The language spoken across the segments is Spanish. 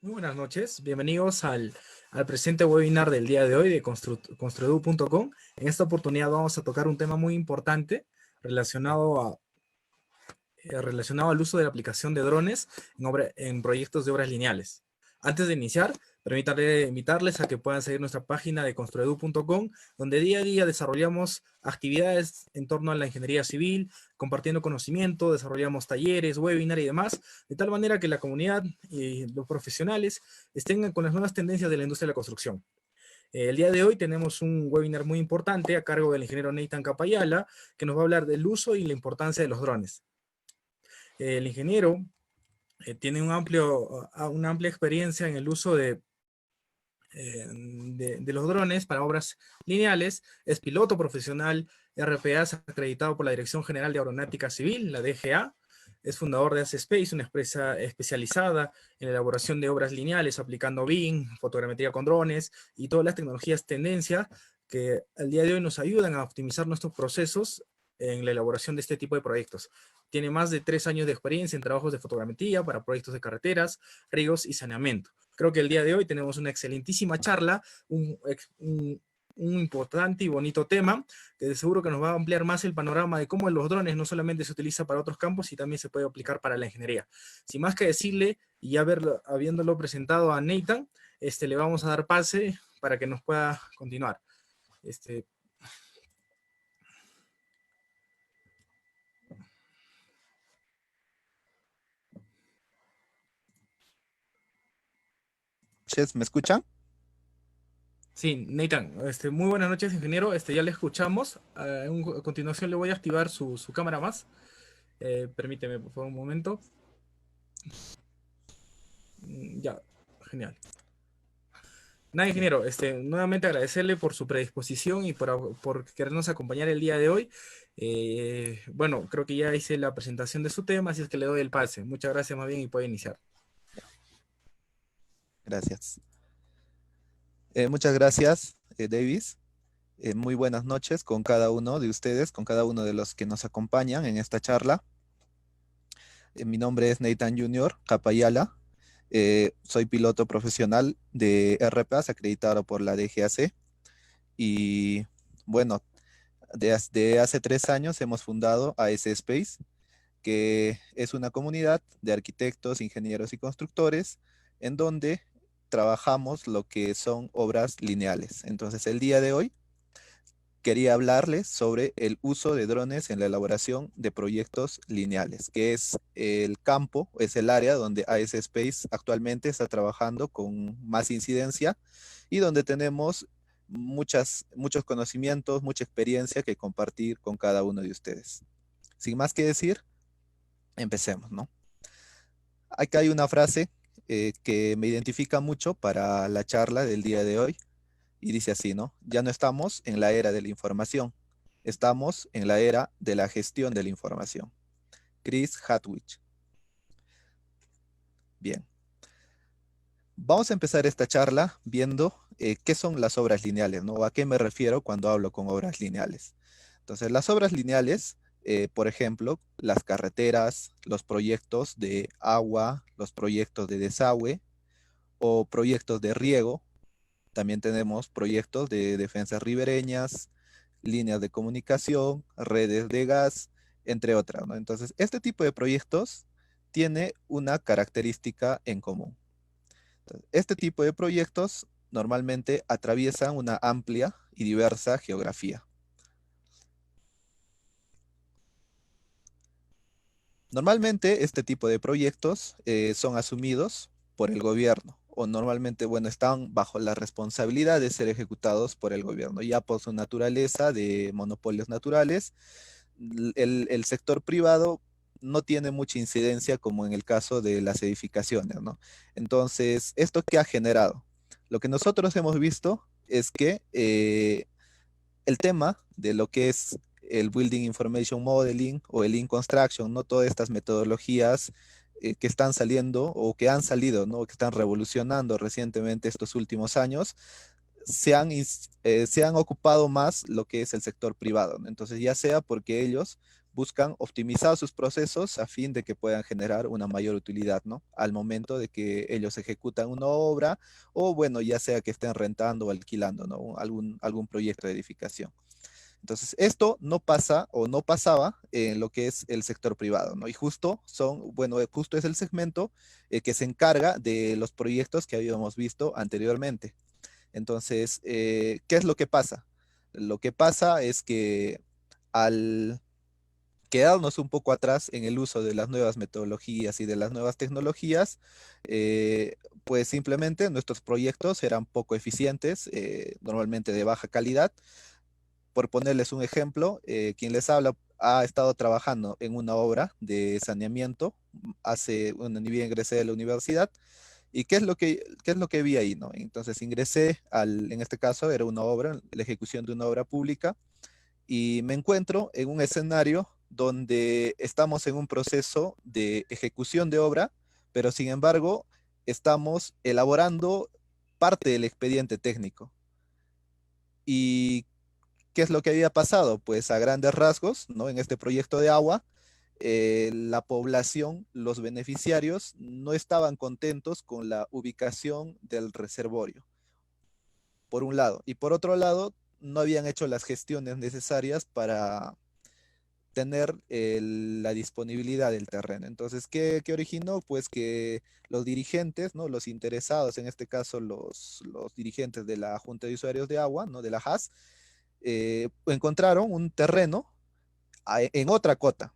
Muy buenas noches, bienvenidos al presente webinar del día de hoy de construedu.com. En esta oportunidad vamos a tocar un tema muy importante relacionado, relacionado al uso de la aplicación de drones en proyectos de obras lineales. Antes de iniciar, permítanme invitarles a que puedan seguir nuestra página de construedu.com, donde día a día desarrollamos actividades en torno a la ingeniería civil, compartiendo conocimiento, desarrollamos talleres, webinar y demás, de tal manera que la comunidad y los profesionales estén con las nuevas tendencias de la industria de la construcción. El día de hoy tenemos un webinar muy importante a cargo del ingeniero Nathan Capayala, que nos va a hablar del uso y la importancia de los drones. El ingeniero tiene una amplia experiencia en el uso de los drones para obras lineales, es piloto profesional RPA acreditado por la Dirección General de Aeronáutica Civil, la DGA, es fundador de ACE una empresa especializada en la elaboración de obras lineales aplicando BIM, fotogrametría con drones y todas las tecnologías tendencia que al día de hoy nos ayudan a optimizar nuestros procesos en la elaboración de este tipo de proyectos. Tiene más de 3 años de experiencia en trabajos de fotogrametría para proyectos de carreteras, ríos y saneamiento. Creo que el día de hoy tenemos una excelentísima charla, un importante y bonito tema, que de seguro que nos va a ampliar más el panorama de cómo los drones no solamente se utiliza para otros campos, y también se puede aplicar para la ingeniería. Sin más que decirle, y ya habiéndolo presentado a Nathan, le vamos a dar pase para que nos pueda continuar. ¿Me escuchan? Sí, Nathan, muy buenas noches, ingeniero. Ya le escuchamos. A continuación le voy a activar su cámara más. Permíteme, por favor, un momento. Ya, genial. Nada, ingeniero, nuevamente agradecerle por su predisposición y por querernos acompañar el día de hoy. Bueno, creo que ya hice la presentación de su tema, así es que le doy el pase. Muchas gracias más bien y puede iniciar. Gracias. Muchas gracias, Davis. Muy buenas noches con cada uno de ustedes, con cada uno de los que nos acompañan en esta charla. Mi nombre es Nathan Junior Capayala. Soy piloto profesional de RPAS acreditado por la DGAC. Y bueno, desde hace 3 años hemos fundado AS Space, que es una comunidad de arquitectos, ingenieros y constructores en donde trabajamos lo que son obras lineales. Entonces, el día de hoy quería hablarles sobre el uso de drones en la elaboración de proyectos lineales, que es el campo, es el área donde AS Space actualmente está trabajando con más incidencia y donde tenemos muchos conocimientos, mucha experiencia que compartir con cada uno de ustedes. Sin más que decir, empecemos, ¿no? Acá hay una frase que me identifica mucho para la charla del día de hoy y dice así, ¿no? Ya no estamos en la era de la información, estamos en la era de la gestión de la información. Chris Hadwich. Bien, vamos a empezar esta charla viendo qué son las obras lineales, ¿no? ¿A qué me refiero cuando hablo con obras lineales? Entonces, las obras lineales, por ejemplo, las carreteras, los proyectos de agua, los proyectos de desagüe o proyectos de riego. También tenemos proyectos de defensas ribereñas, líneas de comunicación, redes de gas, entre otras, ¿no? Entonces, este tipo de proyectos tiene una característica en común. Entonces, este tipo de proyectos normalmente atraviesan una amplia y diversa geografía. Normalmente este tipo de proyectos son asumidos por el gobierno o normalmente, bueno, están bajo la responsabilidad de ser ejecutados por el gobierno, ya por su naturaleza de monopolios naturales. El sector privado no tiene mucha incidencia como en el caso de las edificaciones, ¿no? Entonces, ¿esto qué ha generado? Lo que nosotros hemos visto es que el tema de lo que es el Building Information Modeling o el Lean Construction, ¿no? Todas estas metodologías que están saliendo o que han salido, ¿no? Que están revolucionando recientemente estos últimos años, se han ocupado más lo que es el sector privado, ¿no? Entonces, ya sea porque ellos buscan optimizar sus procesos a fin de que puedan generar una mayor utilidad, ¿no? Al momento de que ellos ejecutan una obra o, bueno, ya sea que estén rentando o alquilando, ¿no? Algún proyecto de edificación. Entonces, esto no pasa o no pasaba en lo que es el sector privado, ¿no? Y justo es el segmento que se encarga de los proyectos que habíamos visto anteriormente. Entonces, ¿qué es lo que pasa? Lo que pasa es que al quedarnos un poco atrás en el uso de las nuevas metodologías y de las nuevas tecnologías, pues simplemente nuestros proyectos eran poco eficientes, normalmente de baja calidad. Por ponerles un ejemplo, quien les habla ha estado trabajando en una obra de saneamiento ni bien ingresé a la universidad. ¿Y qué es lo que vi ahí, no? Entonces en este caso era una obra, la ejecución de una obra pública, y me encuentro en un escenario donde estamos en un proceso de ejecución de obra, pero sin embargo estamos elaborando parte del expediente técnico. ¿Y qué es lo que había pasado? Pues a grandes rasgos, ¿no? En este proyecto de agua, la población, los beneficiarios, no estaban contentos con la ubicación del reservorio, por un lado. Y por otro lado, no habían hecho las gestiones necesarias para tener la disponibilidad del terreno. Entonces, ¿qué originó? Pues que los dirigentes, ¿no? Los interesados, en este caso los dirigentes de la Junta de Usuarios de Agua, ¿no? De la JAS, encontraron un terreno en otra cota.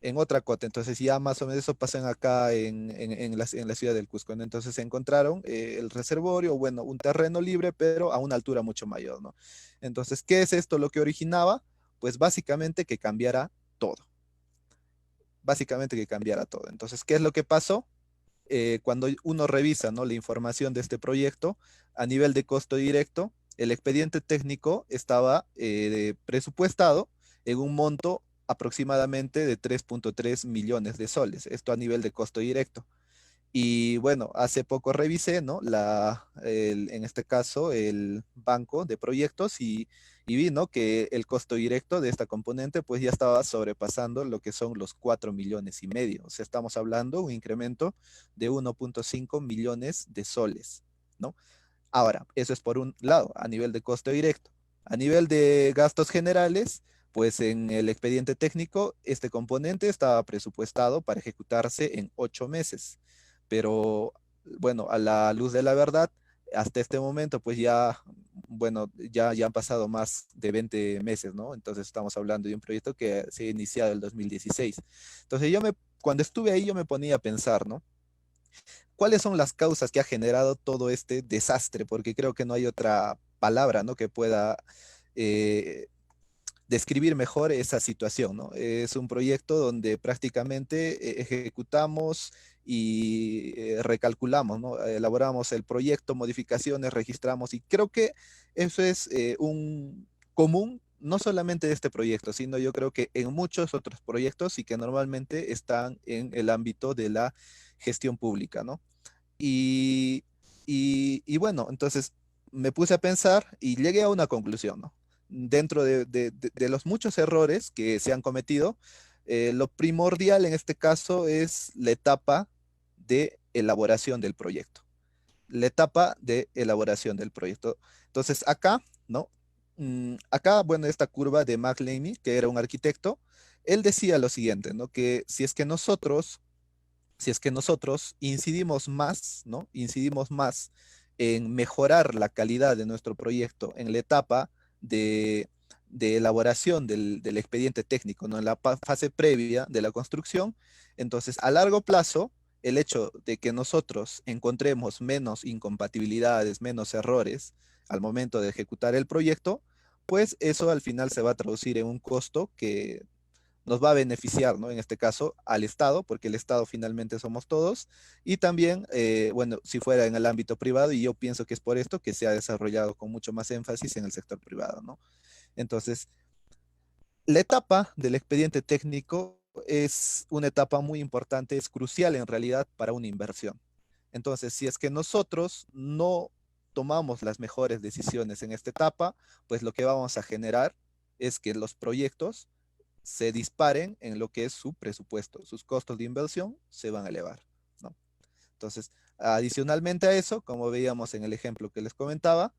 Entonces ya más o menos eso pasa acá en la ciudad del Cusco, ¿no? Entonces se encontraron el reservorio, bueno, un terreno libre, pero a una altura mucho mayor, ¿no? Entonces, ¿qué es esto lo que originaba? Pues básicamente que cambiara todo. Básicamente que cambiara todo. Entonces, ¿qué es lo que pasó? Cuando uno revisa, ¿no? La información de este proyecto, a nivel de costo directo, el expediente técnico estaba presupuestado en un monto aproximadamente de 3.3 millones de soles, esto a nivel de costo directo. Y bueno, hace poco revisé, ¿no? En este caso, el banco de proyectos y vi, ¿no? Que el costo directo de esta componente pues ya estaba sobrepasando lo que son los 4,5 millones. O sea, estamos hablando de un incremento de 1.5 millones de soles, ¿no? Ahora, eso es por un lado, a nivel de costo directo. A nivel de gastos generales, pues en el expediente técnico, este componente estaba presupuestado para ejecutarse en 8 meses. Pero bueno, a la luz de la verdad, hasta este momento, pues ya, bueno, ya han pasado más de 20 meses, ¿no? Entonces estamos hablando de un proyecto que se ha iniciado en el 2016. Entonces cuando estuve ahí, yo me ponía a pensar, ¿no? ¿Cuáles son las causas que ha generado todo este desastre? Porque creo que no hay otra palabra, ¿no? Que pueda eh, describir mejor esa situación, ¿no? Es un proyecto donde prácticamente ejecutamos y recalculamos, ¿no? Elaboramos el proyecto, modificaciones, registramos y creo que eso es un común, no solamente de este proyecto, sino yo creo que en muchos otros proyectos y que normalmente están en el ámbito de la gestión pública, ¿no? Y, y bueno, entonces me puse a pensar y llegué a una conclusión, ¿no? Dentro de los muchos errores que se han cometido, lo primordial en este caso es la etapa de elaboración del proyecto. La etapa de elaboración del proyecto. Entonces acá, ¿no? Acá, bueno, esta curva de McLeany, que era un arquitecto, él decía lo siguiente, ¿no? Que si es que nosotros incidimos más, ¿no? Incidimos más en mejorar la calidad de nuestro proyecto en la etapa de, de elaboración del expediente técnico, ¿no? En la fase previa de la construcción. Entonces, a largo plazo, el hecho de que nosotros encontremos menos incompatibilidades, menos errores al momento de ejecutar el proyecto, pues eso al final se va a traducir en un costo que nos va a beneficiar, ¿no? En este caso, al Estado, porque el Estado finalmente somos todos, y también, bueno, si fuera en el ámbito privado, y yo pienso que es por esto que se ha desarrollado con mucho más énfasis en el sector privado, ¿no? Entonces, la etapa del expediente técnico es una etapa muy importante, es crucial en realidad para una inversión. Entonces, si es que nosotros no tomamos las mejores decisiones en esta etapa, pues lo que vamos a generar es que los proyectos se disparen en lo que es su presupuesto. Sus costos de inversión se van a elevar, ¿no? Entonces, adicionalmente a eso, como veíamos en el ejemplo que les comentaba,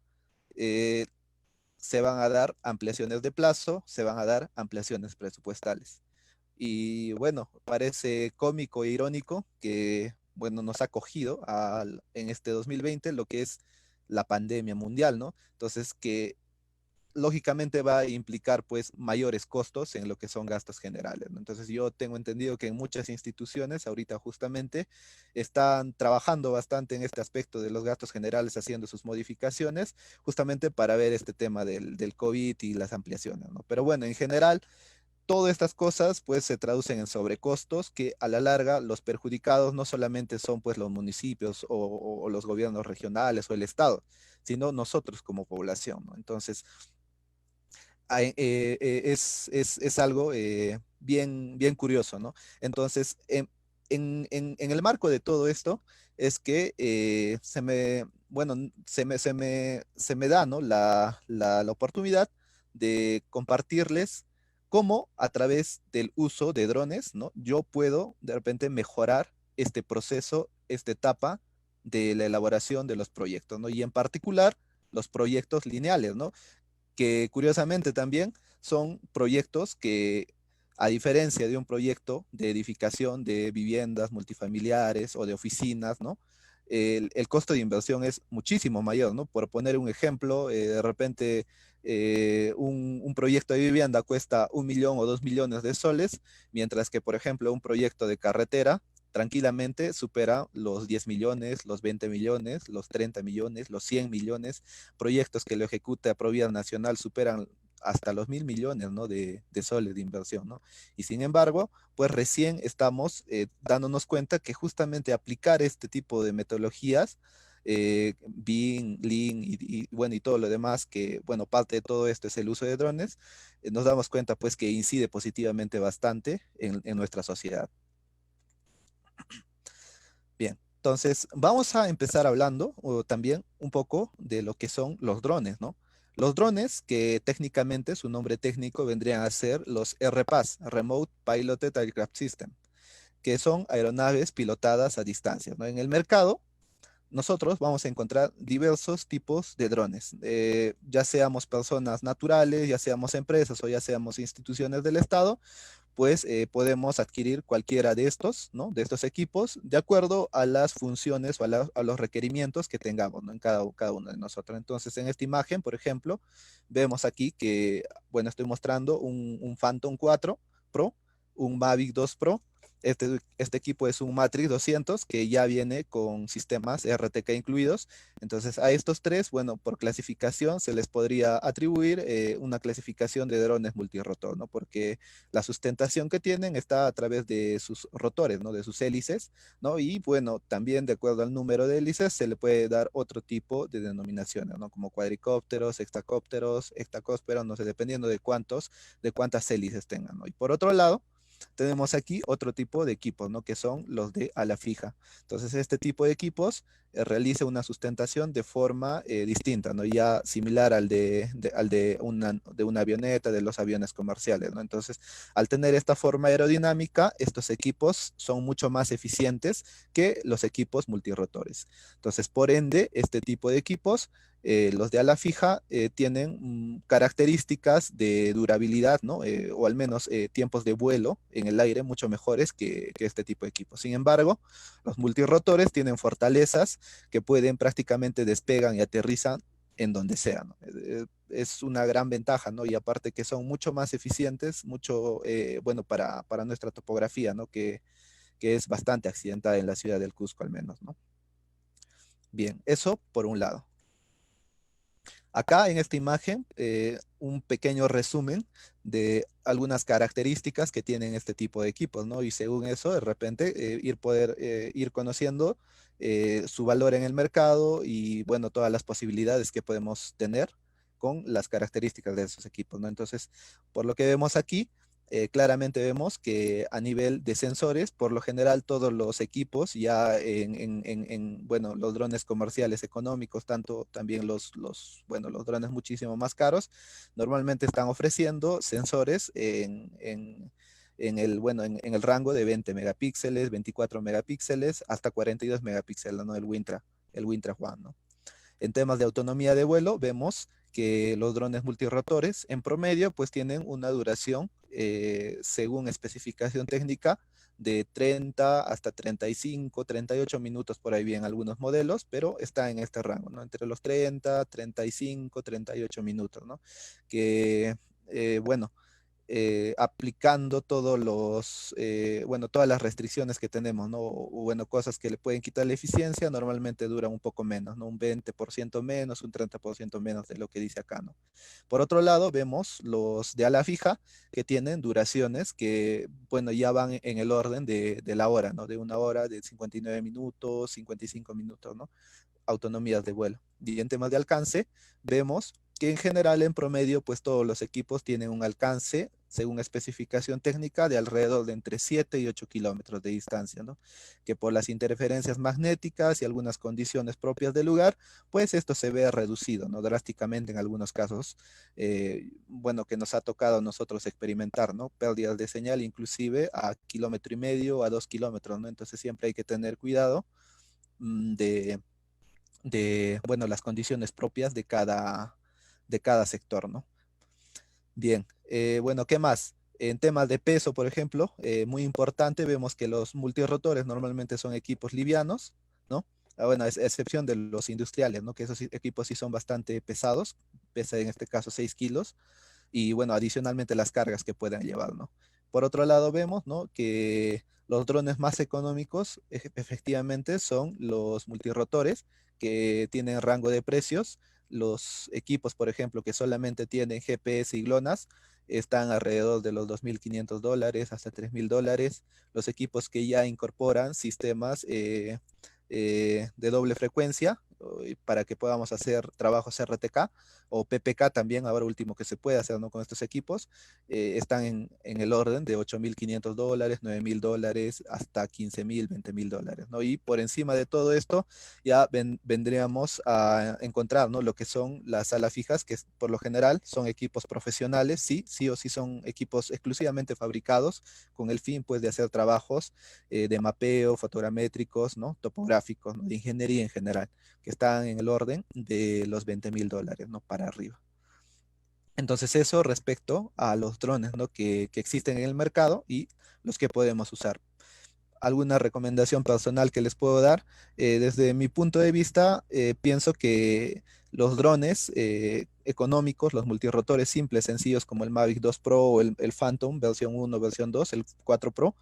eh, se van a dar ampliaciones de plazo, se van a dar ampliaciones presupuestales. Y bueno, parece cómico e irónico que, bueno, nos ha cogido en este 2020 lo que es la pandemia mundial, ¿no? Entonces, que lógicamente va a implicar pues mayores costos en lo que son gastos generales, ¿no? Entonces yo tengo entendido que en muchas instituciones ahorita justamente están trabajando bastante en este aspecto de los gastos generales, haciendo sus modificaciones justamente para ver este tema del COVID y las ampliaciones, ¿no? Pero bueno, en general todas estas cosas pues se traducen en sobrecostos que a la larga los perjudicados no solamente son pues los municipios o los gobiernos regionales o el estado, sino nosotros como población, ¿no? Entonces, es algo bien curioso, ¿no? Entonces, en el marco de todo esto es que bueno, se me da, ¿no? La oportunidad de compartirles cómo a través del uso de drones, ¿no? Yo puedo de repente mejorar este proceso, esta etapa de la elaboración de los proyectos, ¿no? Y en particular los proyectos lineales, ¿no? Que curiosamente también son proyectos que, a diferencia de un proyecto de edificación de viviendas multifamiliares o de oficinas, ¿no? El costo de inversión es muchísimo mayor, ¿no? Por poner un ejemplo, de repente un proyecto de vivienda cuesta 1 millón o 2 millones de soles, mientras que, por ejemplo, un proyecto de carretera tranquilamente supera los 10 millones, los 20 millones, los 30 millones, los 100 millones. Proyectos que lo ejecuta Provida Nacional superan hasta los 1.000 millones, ¿no? de soles de inversión, ¿no? Y sin embargo, pues recién estamos dándonos cuenta que justamente aplicar este tipo de metodologías, BIM, Lean bueno, y todo lo demás, que bueno, parte de todo esto es el uso de drones, nos damos cuenta pues que incide positivamente bastante en nuestra sociedad. Bien, entonces vamos a empezar hablando también un poco de lo que son los drones, ¿no? Los drones, que técnicamente su nombre técnico vendrían a ser los RPAS, Remote Piloted Aircraft System, que son aeronaves pilotadas a distancia, ¿no? En el mercado, nosotros vamos a encontrar diversos tipos de drones, ya seamos personas naturales, ya seamos empresas o ya seamos instituciones del Estado, pues podemos adquirir cualquiera de estos, ¿no? De estos equipos, de acuerdo a las funciones o a los requerimientos que tengamos, ¿no? En cada uno de nosotros. Entonces, en esta imagen, por ejemplo, vemos aquí que, bueno, estoy mostrando un Phantom 4 Pro, un Mavic 2 Pro. Este equipo es un Matrix 200 que ya viene con sistemas RTK incluidos. Entonces, a estos tres, bueno, por clasificación se les podría atribuir una clasificación de drones multirotor, ¿no? Porque la sustentación que tienen está a través de sus rotores, ¿no? De sus hélices, ¿no? Y bueno, también de acuerdo al número de hélices se le puede dar otro tipo de denominaciones, ¿no? Como cuadricópteros, hexacópteros, hectacósperos, no sé, dependiendo de cuántas hélices tengan, ¿no? Y por otro lado, tenemos aquí otro tipo de equipos, ¿no? Que son los de ala fija. Entonces, este tipo de equipos realiza una sustentación de forma distinta, ¿no? Ya similar al de una avioneta, de los aviones comerciales, ¿no? Entonces, al tener esta forma aerodinámica, estos equipos son mucho más eficientes que los equipos multirotores. Entonces, por ende, este tipo de equipos los de ala fija tienen características de durabilidad, ¿no? O al menos tiempos de vuelo en el aire mucho mejores que este tipo de equipos. Sin embargo, los multirotores tienen fortalezas que pueden prácticamente despegan y aterrizan en donde sea, ¿no? Es una gran ventaja, ¿no? Y aparte que son mucho más eficientes, mucho, bueno, para nuestra topografía, ¿no? Que es bastante accidentada en la ciudad del Cusco al menos, ¿no? Bien, eso por un lado. Acá en esta imagen, un pequeño resumen de algunas características que tienen este tipo de equipos, ¿no? Y según eso, de repente, ir conociendo su valor en el mercado y, bueno, todas las posibilidades que podemos tener con las características de esos equipos, ¿no? Entonces, por lo que vemos aquí, claramente vemos que a nivel de sensores, por lo general todos los equipos ya bueno, los drones comerciales económicos, tanto también bueno, los drones muchísimo más caros, normalmente están ofreciendo sensores bueno, en el rango de 20 megapíxeles, 24 megapíxeles, hasta 42 megapíxeles, ¿no? El Wintra One, ¿no? En temas de autonomía de vuelo, vemos que los drones multirotores en promedio pues tienen una duración según especificación técnica de 30 hasta 35, 38 minutos por ahí bien algunos modelos, pero está en este rango, ¿no? Entre los 30, 35, 38 minutos, ¿no? Que, bueno, aplicando bueno, todas las restricciones que tenemos, ¿no? O, bueno, cosas que le pueden quitar la eficiencia, normalmente duran un poco menos, ¿no? Un 20% menos, un 30% menos de lo que dice acá, ¿no? Por otro lado, vemos los de ala fija que tienen duraciones que, bueno, ya van en el orden de la hora, ¿no? De una hora, de 59 minutos, 55 minutos, ¿no? Autonomías de vuelo. Y en temas de alcance, vemos que en general, en promedio, pues todos los equipos tienen un alcance, según especificación técnica, de alrededor de entre 7 y 8 kilómetros de distancia, ¿no? Que por las interferencias magnéticas y algunas condiciones propias del lugar, pues esto se ve reducido, ¿no? Drásticamente en algunos casos, bueno, que nos ha tocado a nosotros experimentar, ¿no? Pérdidas de señal inclusive a kilómetro y medio, a 2 kilómetros, ¿no? Entonces siempre hay que tener cuidado bueno, las condiciones propias de cada sector, ¿no? Bien, bueno, ¿qué más? En temas de peso, por ejemplo, muy importante, vemos que los multirotores normalmente son equipos livianos, ¿no? Bueno, a excepción de los industriales, ¿no? Que esos equipos sí son bastante pesados, pesa en este caso 6 kilos, y bueno, adicionalmente las cargas que puedan llevar, ¿no? Por otro lado, vemos, ¿no? Que los drones más económicos efectivamente son los multirotores que tienen rango de precios. Los equipos, por ejemplo, que solamente tienen GPS y GLONASS, están alrededor de los $2.500 hasta $3.000. Los equipos que ya incorporan sistemas de doble frecuencia para que podamos hacer trabajos RTK o PPK también, ahora último que se puede hacer, ¿no? Con estos equipos, están en el orden de $8.500, $9.000, hasta $15.000, $20.000, ¿no? Y por encima de todo esto ya vendríamos a encontrar, ¿no? Lo que son las salas fijas, que por lo general son equipos profesionales, sí, sí o sí son equipos exclusivamente fabricados con el fin, pues, de hacer trabajos de mapeo, fotogramétricos, ¿no? Topográficos, ¿no? De ingeniería en general, que están en el orden de los $20.000, ¿no? Para arriba. Entonces eso respecto a los drones, ¿no? Que existen en el mercado y los que podemos usar. Alguna recomendación personal que les puedo dar. Desde mi punto de vista, pienso que los drones económicos, los multirotores simples, sencillos como el Mavic 2 Pro o el Phantom versión 1, versión 2, el 4 Pro,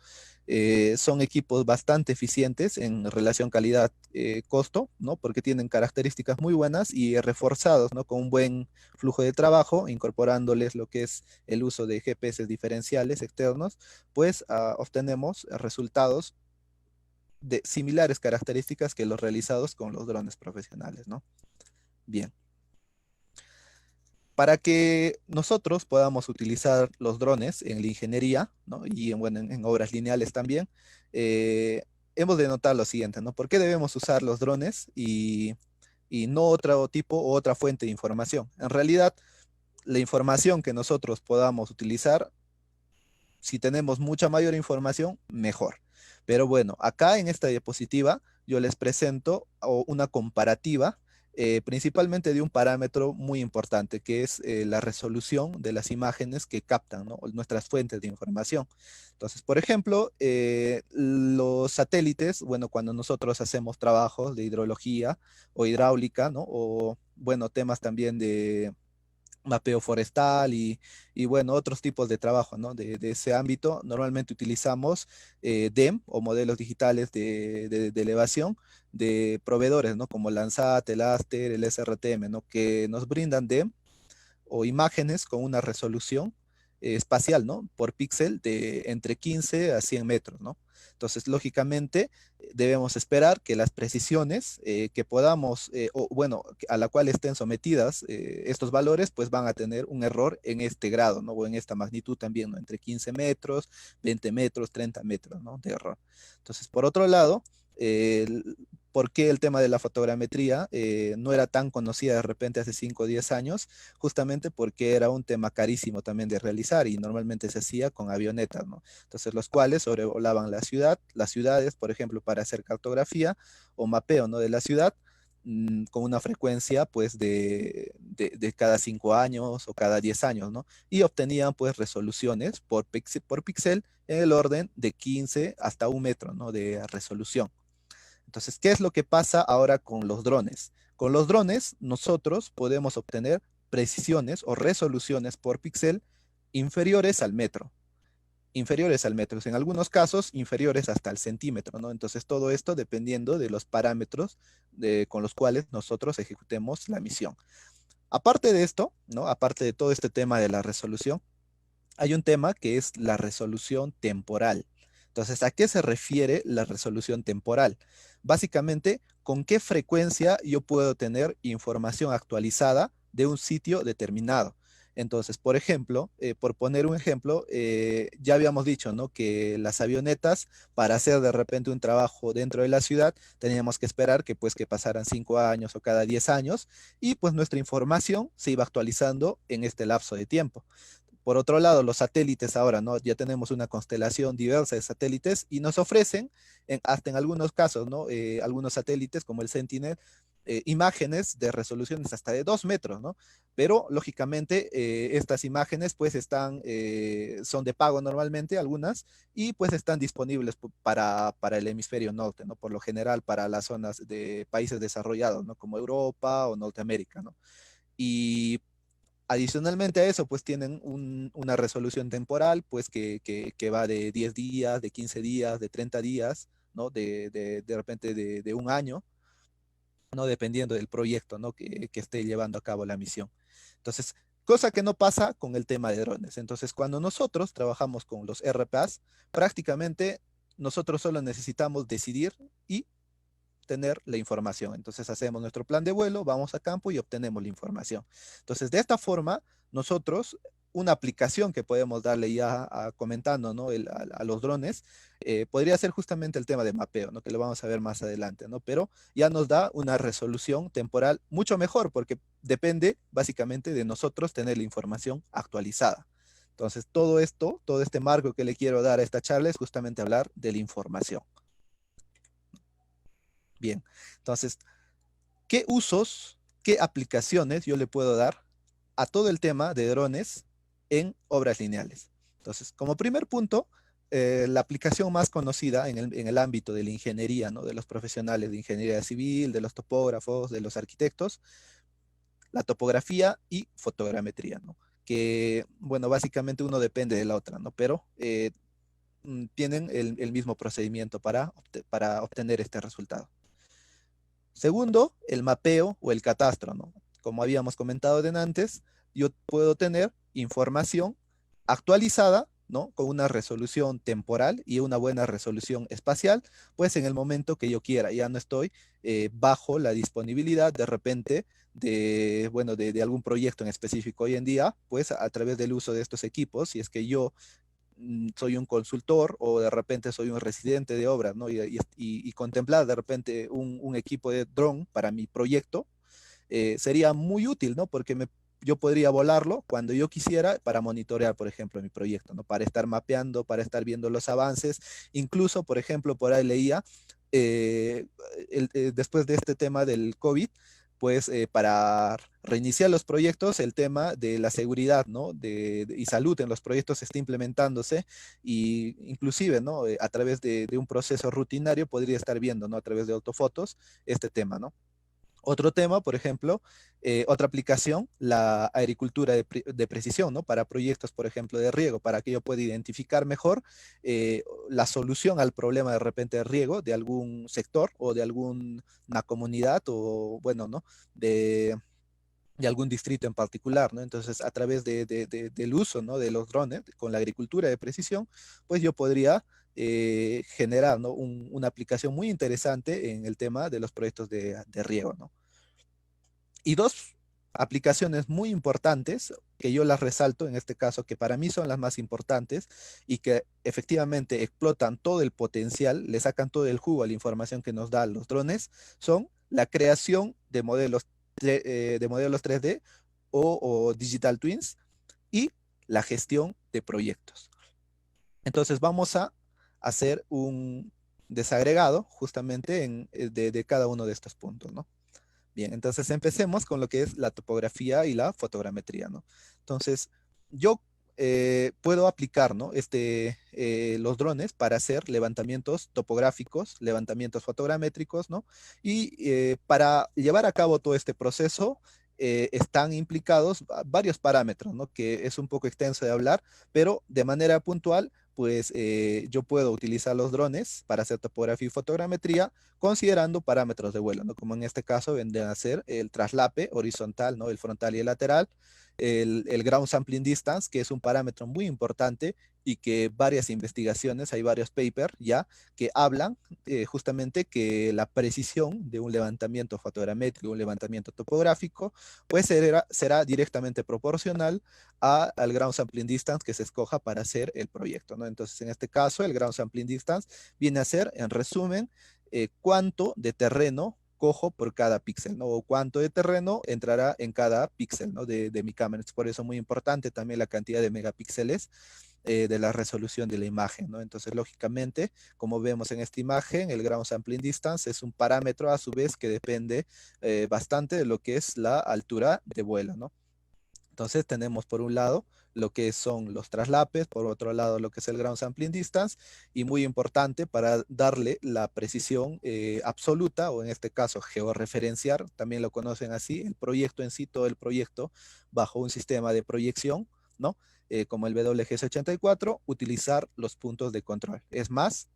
son equipos bastante eficientes en relación calidad-costo, ¿no? Porque tienen características muy buenas y reforzados, ¿no? Con un buen flujo de trabajo, incorporándoles lo que es el uso de GPS diferenciales externos, pues obtenemos resultados de similares características que los realizados con los drones profesionales, ¿no? Bien. Para que nosotros podamos utilizar los drones en la ingeniería, ¿no? Y bueno, en obras lineales también, hemos de notar lo siguiente, ¿no? ¿Por qué debemos usar los drones y no otro tipo o otra fuente de información? En realidad, la información que nosotros podamos utilizar, si tenemos mucha mayor información, mejor. Pero bueno, acá en esta diapositiva yo les presento una comparativa, principalmente de un parámetro muy importante, que es la resolución de las imágenes que captan, ¿no? Nuestras fuentes de información. Entonces, por ejemplo, los satélites, bueno, cuando nosotros hacemos trabajos de hidrología o hidráulica, ¿no? O, bueno, temas también de mapeo forestal y bueno, otros tipos de trabajo, ¿no? De ese ámbito, normalmente utilizamos DEM o modelos digitales de elevación de proveedores, ¿no? Como Landsat, el Aster, el SRTM, ¿no? Que nos brindan DEM o imágenes con una resolución espacial, ¿no? Por píxel de entre 15 a 100 metros, ¿no? Entonces, lógicamente, debemos esperar que las precisiones que podamos, o bueno, a la cual estén sometidas estos valores, pues van a tener un error en este grado, ¿no? O en esta magnitud también, ¿no? Entre 15 metros, 20 metros, 30 metros, ¿no? De error. Entonces, por otro lado, eh, ¿por qué el tema de la fotogrametría no era tan conocida de repente hace 5 o 10 años? Justamente porque era un tema carísimo también de realizar y normalmente se hacía con avionetas, ¿no? Entonces, los cuales sobrevolaban la ciudad, las ciudades, por ejemplo, para hacer cartografía o mapeo, ¿no? De la ciudad, con una frecuencia pues de cada 5 años o cada 10 años, ¿no? Y obtenían pues resoluciones por píxel en el orden de 15 hasta 1 metro, ¿no? De resolución. Entonces, ¿qué es lo que pasa ahora con los drones? Con los drones nosotros podemos obtener precisiones o resoluciones por píxel inferiores al metro, inferiores al metro, en algunos casos inferiores hasta el centímetro, ¿no? Entonces todo esto dependiendo de los parámetros con los cuales nosotros ejecutemos la misión. Aparte de esto, ¿no? Aparte de todo este tema de la resolución, hay un tema que es la resolución temporal. Entonces, ¿a qué se refiere la resolución temporal? Básicamente, ¿con qué frecuencia yo puedo tener información actualizada de un sitio determinado? Entonces, por ejemplo, por poner un ejemplo, ya habíamos dicho, ¿no? Que las avionetas, para hacer de repente un trabajo dentro de la ciudad, teníamos que esperar que, pues, que pasaran 5 años o cada 10 años, y pues nuestra información se iba actualizando en este lapso de tiempo. Por otro lado, los satélites ahora, ¿no? Ya tenemos una constelación diversa de satélites y nos ofrecen, hasta en algunos casos, ¿no? Algunos satélites como el Sentinel, imágenes de resoluciones hasta de 2 metros, ¿no? Pero, lógicamente, estas imágenes, pues, son de pago normalmente, algunas, y pues están disponibles para el hemisferio norte, ¿no? Por lo general, para las zonas de países desarrollados, ¿no? Como Europa o Norteamérica, ¿no? Y adicionalmente a eso, pues tienen una resolución temporal, pues que va de 10 días, de 15 días, de 30 días, ¿no? De repente de un año, ¿no? Dependiendo del proyecto, ¿no? Que esté llevando a cabo la misión. Entonces, cosa que no pasa con el tema de drones. Entonces, cuando nosotros trabajamos con los RPAs, prácticamente nosotros solo necesitamos decidir y tener la información. Entonces hacemos nuestro plan de vuelo, vamos a campo y obtenemos la información. Entonces, de esta forma, nosotros, una aplicación que podemos darle ya comentando, ¿no? A los drones, podría ser justamente el tema de mapeo, ¿no? Que lo vamos a ver más adelante, ¿no? Pero ya nos da una resolución temporal mucho mejor porque depende básicamente de nosotros tener la información actualizada. Entonces, todo esto, todo este marco que le quiero dar a esta charla es justamente hablar de la información. Bien, entonces, ¿qué usos, qué aplicaciones yo le puedo dar a todo el tema de drones en obras lineales? Entonces, como primer punto, la aplicación más conocida en el ámbito de la ingeniería, ¿no? De los profesionales de ingeniería civil, de los topógrafos, de los arquitectos, la topografía y fotogrametría, ¿no? Que, bueno, básicamente uno depende de la otra, ¿no? Pero tienen el mismo procedimiento para obtener este resultado. Segundo, el mapeo o el catastro, ¿no? Como habíamos comentado de antes, yo puedo tener información actualizada, ¿no? Con una resolución temporal y una buena resolución espacial, pues en el momento que yo quiera. Ya no estoy bajo la disponibilidad de repente bueno, de algún proyecto en específico hoy en día, pues a través del uso de estos equipos, si es que yo soy un consultor o de repente soy un residente de obras, ¿no? Y contemplar de repente un equipo de dron para mi proyecto sería muy útil, ¿no? Porque yo podría volarlo cuando yo quisiera para monitorear, por ejemplo, mi proyecto, ¿no? Para estar mapeando, para estar viendo los avances. Incluso, por ejemplo, por ahí leía, eh, después de este tema del COVID, pues para reiniciar los proyectos, el tema de la seguridad, ¿no? Y salud en los proyectos está implementándose y inclusive, ¿no? A través de un proceso rutinario podría estar viendo, ¿no? A través de autofotos este tema, ¿no? Otro tema, por ejemplo, otra aplicación, la agricultura de precisión, ¿no? Para proyectos, por ejemplo, de riego, para que yo pueda identificar mejor la solución al problema de repente de riego de algún sector o de alguna comunidad o, bueno, ¿no? de algún distrito en particular, ¿no? Entonces, a través del uso, ¿no?, de los drones con la agricultura de precisión, pues yo podría generar, ¿no?, una aplicación muy interesante en el tema de los proyectos de riego, ¿no? Y dos aplicaciones muy importantes que yo las resalto en este caso, que para mí son las más importantes y que efectivamente explotan todo el potencial, le sacan todo el jugo a la información que nos dan los drones, son la creación de modelos 3D o digital twins y la gestión de proyectos. Entonces vamos a hacer un desagregado justamente de cada uno de estos puntos, ¿no? Bien, entonces empecemos con lo que es la topografía y la fotogrametría, ¿no? Entonces, yo puedo aplicar, ¿no?, los drones para hacer levantamientos topográficos, levantamientos fotogramétricos, ¿no? Y para llevar a cabo todo este proceso, están implicados varios parámetros, ¿no?, que es un poco extenso de hablar, pero de manera puntual, pues yo puedo utilizar los drones para hacer topografía y fotogrametría considerando parámetros de vuelo, ¿no? Como en este caso vendrían a ser el traslape horizontal, ¿no?, el frontal y el lateral, el ground sampling distance, que es un parámetro muy importante y que varias investigaciones, hay varios papers ya que hablan justamente que la precisión de un levantamiento fotogramétrico, un levantamiento topográfico, pues será directamente proporcional al ground sampling distance que se escoja para hacer el proyecto, ¿no? Entonces, en este caso, el ground sampling distance viene a ser, en resumen, cuánto de terreno cojo por cada píxel, ¿no? O cuánto de terreno entrará en cada píxel, ¿no?, de mi cámara. Es por eso muy importante también la cantidad de megapíxeles de la resolución de la imagen, ¿no? Entonces, lógicamente, como vemos en esta imagen, el ground sampling distance es un parámetro a su vez que depende bastante de lo que es la altura de vuelo, ¿no? Entonces tenemos por un lado lo que son los traslapes, por otro lado lo que es el ground sampling distance, y muy importante para darle la precisión absoluta, o en este caso georreferenciar, también lo conocen así, el proyecto en sí, todo el proyecto bajo un sistema de proyección, ¿no? Como el WGS84, utilizar los puntos de control. Es más,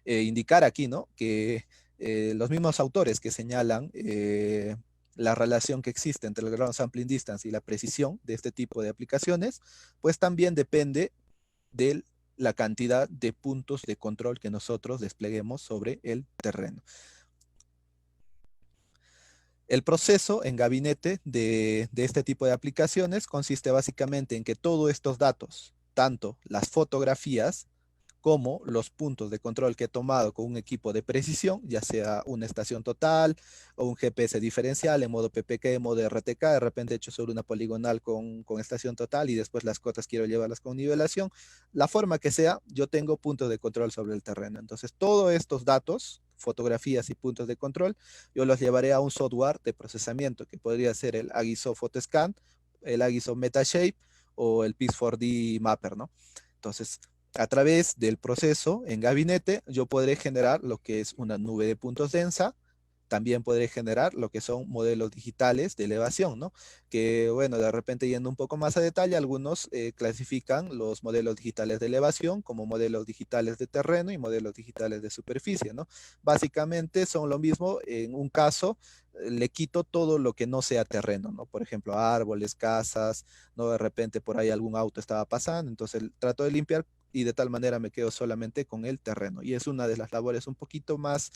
indicar aquí, ¿no?, que los mismos autores que señalan la relación que existe entre el ground sampling distance y la precisión de este tipo de aplicaciones, pues también depende de la cantidad de puntos de control que nosotros despleguemos sobre el terreno. El proceso en gabinete de este tipo de aplicaciones consiste básicamente en que todos estos datos, tanto las fotografías como los puntos de control que he tomado con un equipo de precisión, ya sea una estación total o un GPS diferencial en modo PPK, en modo RTK, de repente hecho sobre una poligonal con estación total y después las cotas quiero llevarlas con nivelación. La forma que sea, yo tengo puntos de control sobre el terreno. Entonces, todos estos datos, fotografías y puntos de control, yo los llevaré a un software de procesamiento que podría ser el Agiso Photoscan, el Agiso Metashape o el Pix4D Mapper, ¿no? Entonces, a través del proceso en gabinete, yo podré generar lo que es una nube de puntos densa, también podré generar lo que son modelos digitales de elevación, ¿no? Que, bueno, de repente yendo un poco más a detalle, algunos clasifican los modelos digitales de elevación como modelos digitales de terreno y modelos digitales de superficie, ¿no? Básicamente son lo mismo, en un caso le quito todo lo que no sea terreno, ¿no? Por ejemplo, árboles, casas, ¿no? De repente por ahí algún auto estaba pasando, entonces trato de limpiar y de tal manera me quedo solamente con el terreno. Y es una de las labores un poquito más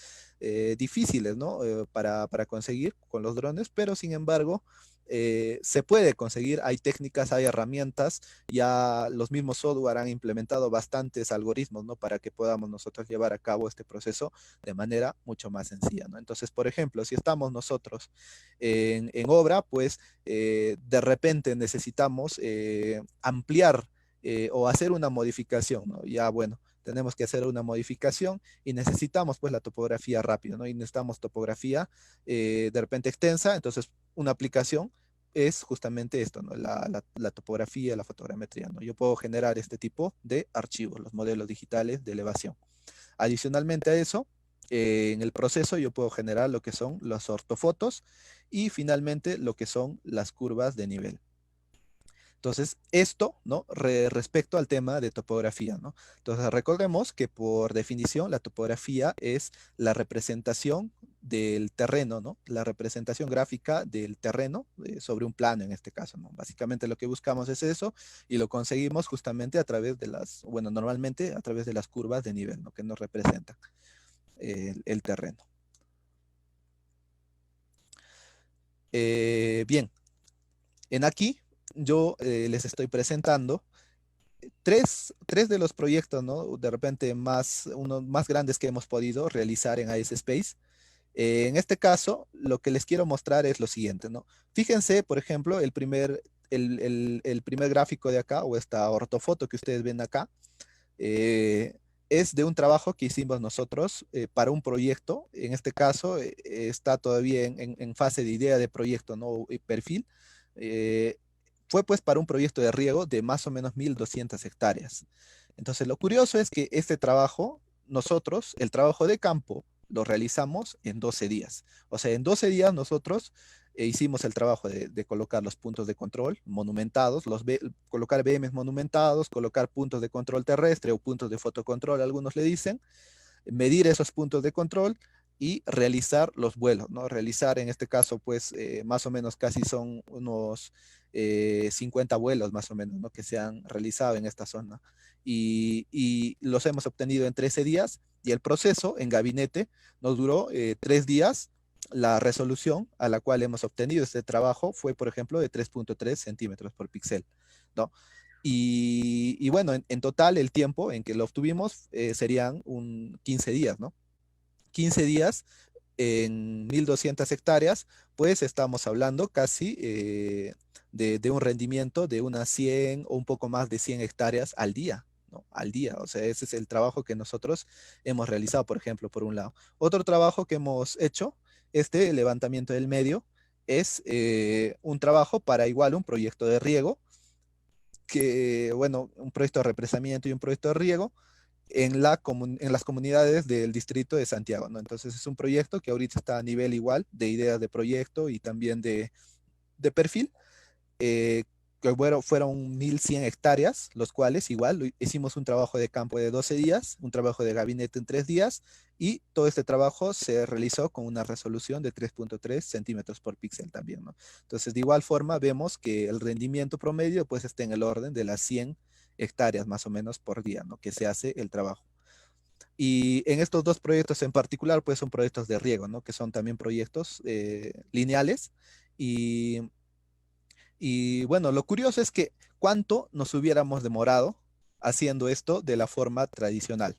difíciles, ¿no? Para conseguir con los drones, pero sin embargo, se puede conseguir, hay técnicas, hay herramientas, ya los mismos software han implementado bastantes algoritmos, ¿no?, para que podamos nosotros llevar a cabo este proceso de manera mucho más sencilla, ¿no? Entonces, por ejemplo, si estamos nosotros en obra, pues de repente necesitamos ampliar o hacer una modificación, ¿no? Ya, bueno, tenemos que hacer una modificación y necesitamos pues la topografía rápida, ¿no? Y necesitamos topografía de repente extensa, entonces una aplicación es justamente esto, ¿no? La topografía, la fotogrametría, ¿no? Yo puedo generar este tipo de archivos, los modelos digitales de elevación. Adicionalmente a eso, en el proceso yo puedo generar lo que son los ortofotos y finalmente lo que son las curvas de nivel. Entonces, esto, ¿no? Respecto al tema de topografía, ¿no? Entonces, recordemos que por definición la topografía es la representación del terreno, ¿no? La representación gráfica del terreno sobre un plano en este caso, ¿no? Básicamente lo que buscamos es eso y lo conseguimos justamente a través de bueno, normalmente a través de las curvas de nivel, ¿no? Que nos representan el terreno. Bien, en aquí yo les estoy presentando tres de los proyectos, ¿no? De repente unos más grandes que hemos podido realizar en iSpace. En este caso, lo que les quiero mostrar es lo siguiente, ¿no? Fíjense, por ejemplo, el primer gráfico de acá, o esta ortofoto que ustedes ven acá, eh, es de un trabajo que hicimos nosotros para un proyecto. En este caso, está todavía en fase de idea de proyecto, ¿no? Y perfil. Eh, Fue pues para un proyecto de riego de más o menos 1.200 hectáreas. Entonces, lo curioso es que este trabajo, nosotros, el trabajo de campo, lo realizamos en 12 días. O sea, en 12 días nosotros hicimos el trabajo de colocar los puntos de control monumentados, colocar BMs monumentados, colocar puntos de control terrestre o puntos de fotocontrol, algunos le dicen, medir esos puntos de control y realizar los vuelos, ¿no? Realizar en este caso, pues, más o menos casi son unos 50 vuelos más o menos, ¿no? Que se han realizado en esta zona. Y los hemos obtenido en 13 días y el proceso en gabinete nos duró 3 días. La resolución a la cual hemos obtenido este trabajo fue, por ejemplo, de 3.3 centímetros por píxel, ¿no? Y bueno, en total el tiempo en que lo obtuvimos serían 15 días, ¿no? 15 días en 1.200 hectáreas, pues estamos hablando casi de un rendimiento de unas 100 o un poco más de 100 hectáreas al día, ¿no? Al día, o sea, ese es el trabajo que nosotros hemos realizado, por ejemplo, por un lado. Otro trabajo que hemos hecho, el levantamiento del medio, es un trabajo para igual un proyecto de riego que, bueno, un proyecto de represamiento y un proyecto de riego en las comunidades del distrito de Santiago, ¿no? Entonces es un proyecto que ahorita está a nivel igual de ideas de proyecto y también de perfil, eh, que bueno, fueron 1.100 hectáreas, los cuales igual hicimos un trabajo de campo de 12 días, un trabajo de gabinete en 3 días, y todo este trabajo se realizó con una resolución de 3.3 centímetros por píxel también, ¿no? Entonces, de igual forma, vemos que el rendimiento promedio pues está en el orden de las 100 hectáreas más o menos por día, ¿no? Que se hace el trabajo. Y en estos dos proyectos en particular, pues son proyectos de riego, ¿no? Que son también proyectos lineales. Y y bueno, lo curioso es que cuánto nos hubiéramos demorado haciendo esto de la forma tradicional.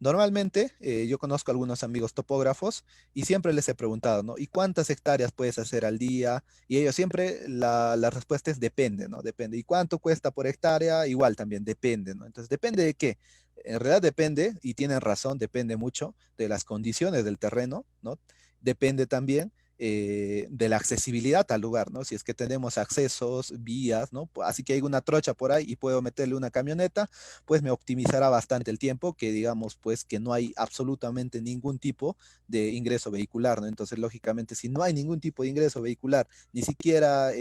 Normalmente, yo conozco algunos amigos topógrafos y siempre les he preguntado, ¿no? ¿Y cuántas hectáreas puedes hacer al día? Y ellos siempre, la respuesta es depende, ¿no? Depende. ¿Y cuánto cuesta por hectárea? Igual también depende, ¿no? Entonces, ¿depende de qué? En realidad depende, y tienen razón, depende mucho de las condiciones del terreno, ¿no? Depende también de la accesibilidad al lugar, ¿no? Si es que tenemos accesos, vías, ¿no? Así que hay una trocha por ahí y puedo meterle una camioneta, pues me optimizará bastante el tiempo, que digamos, pues que no hay absolutamente ningún tipo de ingreso vehicular, ¿no? Entonces, lógicamente, si no hay ningún tipo de ingreso vehicular, ni siquiera,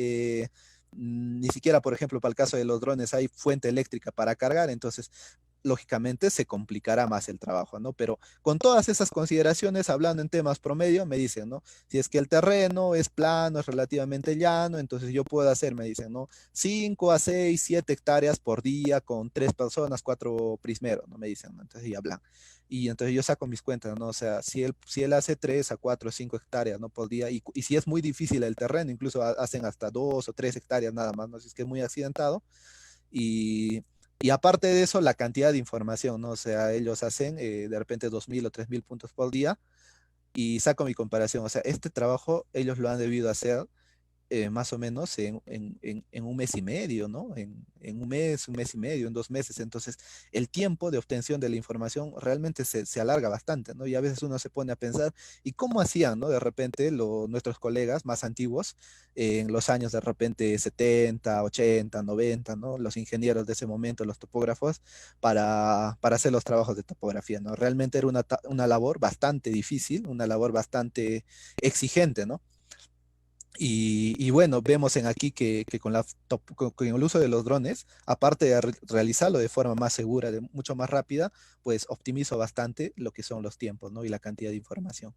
por ejemplo, para el caso de los drones hay fuente eléctrica para cargar, entonces lógicamente se complicará más el trabajo, ¿no? Pero con todas esas consideraciones, hablando en temas promedio, me dicen, ¿no? Si es que el terreno es plano, es relativamente llano, entonces yo puedo hacer, me dicen, ¿no? 5 a 6, 7 hectáreas por día con 3 personas, 4 prismeros, ¿no? Me dicen, ¿no? Entonces ya hablan. Y entonces yo saco mis cuentas, ¿no? O sea, si él hace 3 a 4 o 5 hectáreas, ¿no? Por día, y si es muy difícil el terreno, incluso hacen hasta 2 o 3 hectáreas nada más, ¿no? Si es que es muy accidentado. Y, y aparte de eso, la cantidad de información, ¿no? O sea, ellos hacen de repente 2.000 o 3.000 puntos por día y saco mi comparación. O sea, este trabajo ellos lo han debido hacer más o menos en un mes y medio, ¿no? En un mes y medio, en 2 meses. Entonces, el tiempo de obtención de la información realmente se alarga bastante, ¿no? Y a veces uno se pone a pensar, ¿y cómo hacían, ¿no? De repente nuestros colegas más antiguos, en los años de repente 70, 80, 90, ¿no? Los ingenieros de ese momento, los topógrafos, para hacer los trabajos de topografía, ¿no? Realmente era una labor bastante difícil, una labor bastante exigente, ¿no? Y bueno, vemos en aquí que con el uso de los drones, aparte de realizarlo de forma más segura, mucho más rápida, pues optimizo bastante lo que son los tiempos, ¿no? Y la cantidad de información.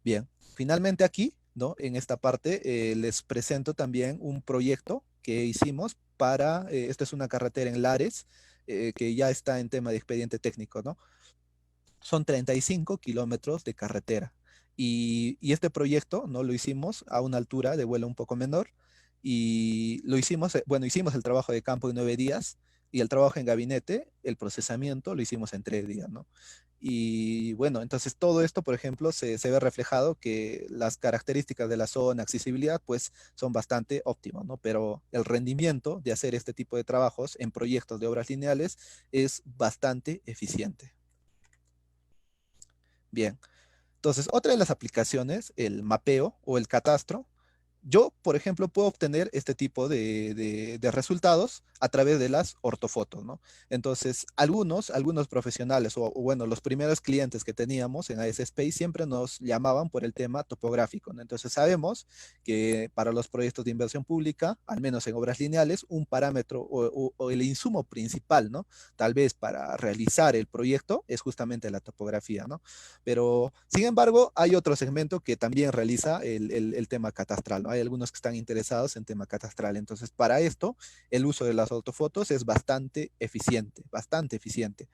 Bien, finalmente aquí, ¿no? En esta parte les presento también un proyecto que hicimos para, esta es una carretera en Lares, que ya está en tema de expediente técnico, ¿no? Son 35 kilómetros de carretera. Y este proyecto, ¿no? Lo hicimos a una altura de vuelo un poco menor y lo hicimos, bueno, hicimos el trabajo de campo en 9 días y el trabajo en gabinete, el procesamiento, lo hicimos en 3 días, ¿no? Y bueno, entonces todo esto, por ejemplo, se ve reflejado que las características de la zona, accesibilidad, pues son bastante óptimas, ¿no? Pero el rendimiento de hacer este tipo de trabajos en proyectos de obras lineales es bastante eficiente. Bien. Entonces, otra de las aplicaciones, el mapeo o el catastro, yo, por ejemplo, puedo obtener este tipo de resultados a través de las ortofotos, ¿no? Entonces, algunos profesionales o bueno, los primeros clientes que teníamos en AS Space siempre nos llamaban por el tema topográfico, ¿no? Entonces, sabemos que para los proyectos de inversión pública, al menos en obras lineales, un parámetro o el insumo principal, ¿no? Tal vez para realizar el proyecto es justamente la topografía, ¿no? Pero, sin embargo, hay otro segmento que también realiza el tema catastral, ¿no? Hay algunos que están interesados en tema catastral. Entonces, para esto, el uso de las ortofotos es bastante eficiente, bastante eficiente.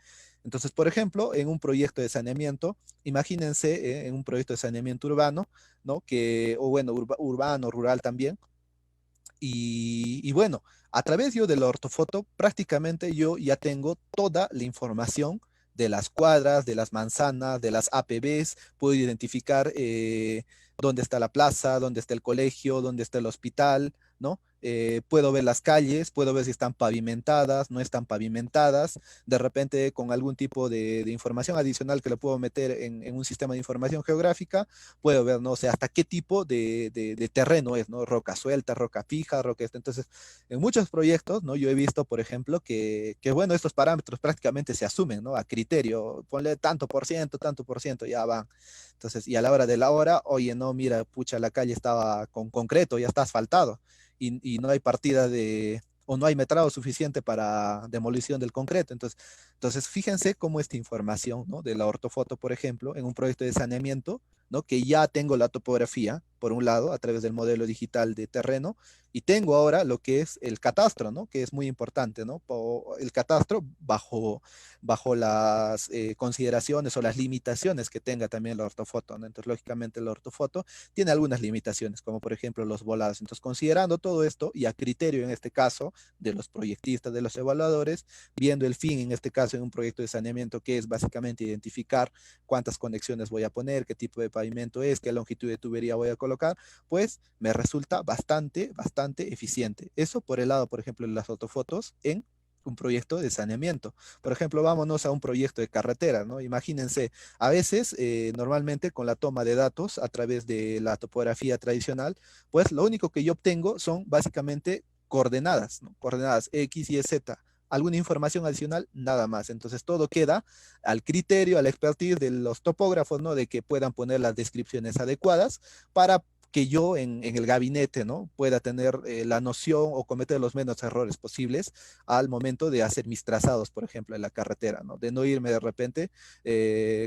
Entonces, por ejemplo, en un proyecto de saneamiento, imagínense en un proyecto de saneamiento urbano, ¿no? O bueno, urbano, rural también. Y bueno, a través yo de la ortofoto, prácticamente yo ya tengo toda la información de las cuadras, de las manzanas, de las APBs, puedo identificar dónde está la plaza, dónde está el colegio, dónde está el hospital, ¿no? Puedo ver las calles, puedo ver si están pavimentadas, no están pavimentadas, de repente con algún tipo de información adicional que le puedo meter en un sistema de información geográfica, puedo ver, no sé, hasta qué tipo de terreno es, ¿no? Roca suelta, roca fija, roca esta. Entonces, en muchos proyectos, ¿no? Yo he visto, por ejemplo, bueno, estos parámetros prácticamente se asumen, ¿no? A criterio, ponle tanto por ciento, ya van. Entonces, y a la hora de la hora, oye, no, mira, pucha, la calle estaba con concreto, ya está asfaltado, y no hay partida o no hay metrado suficiente para demolición del concreto. Entonces, fíjense cómo esta información, ¿no? De la ortofoto, por ejemplo, en un proyecto de saneamiento, ¿no? Que ya tengo la topografía, por un lado, a través del modelo digital de terreno, y tengo ahora lo que es el catastro, ¿no? Que es muy importante, ¿no? El catastro bajo las consideraciones o las limitaciones que tenga también la ortofoto, ¿no? Entonces, lógicamente, la ortofoto tiene algunas limitaciones, como por ejemplo los volados. Entonces, considerando todo esto y a criterio en este caso de los proyectistas, de los evaluadores, viendo el fin en este caso en un proyecto de saneamiento que es básicamente identificar cuántas conexiones voy a poner, qué tipo de pavimento es, qué longitud de tubería voy a colocar, pues me resulta bastante eficiente. Eso por el lado, por ejemplo, de las ortofotos en un proyecto de saneamiento. Por ejemplo, vámonos a un proyecto de carretera, ¿no? Imagínense, a veces, normalmente con la toma de datos a través de la topografía tradicional, pues lo único que yo obtengo son básicamente coordenadas, ¿no? Coordenadas X, Y, Z. Alguna información adicional, nada más. Entonces todo queda al criterio, al expertise de los topógrafos, ¿no? De que puedan poner las descripciones adecuadas para que yo en el gabinete, ¿no? Pueda tener la noción o cometer los menos errores posibles al momento de hacer mis trazados, por ejemplo, en la carretera, ¿no? De no irme de repente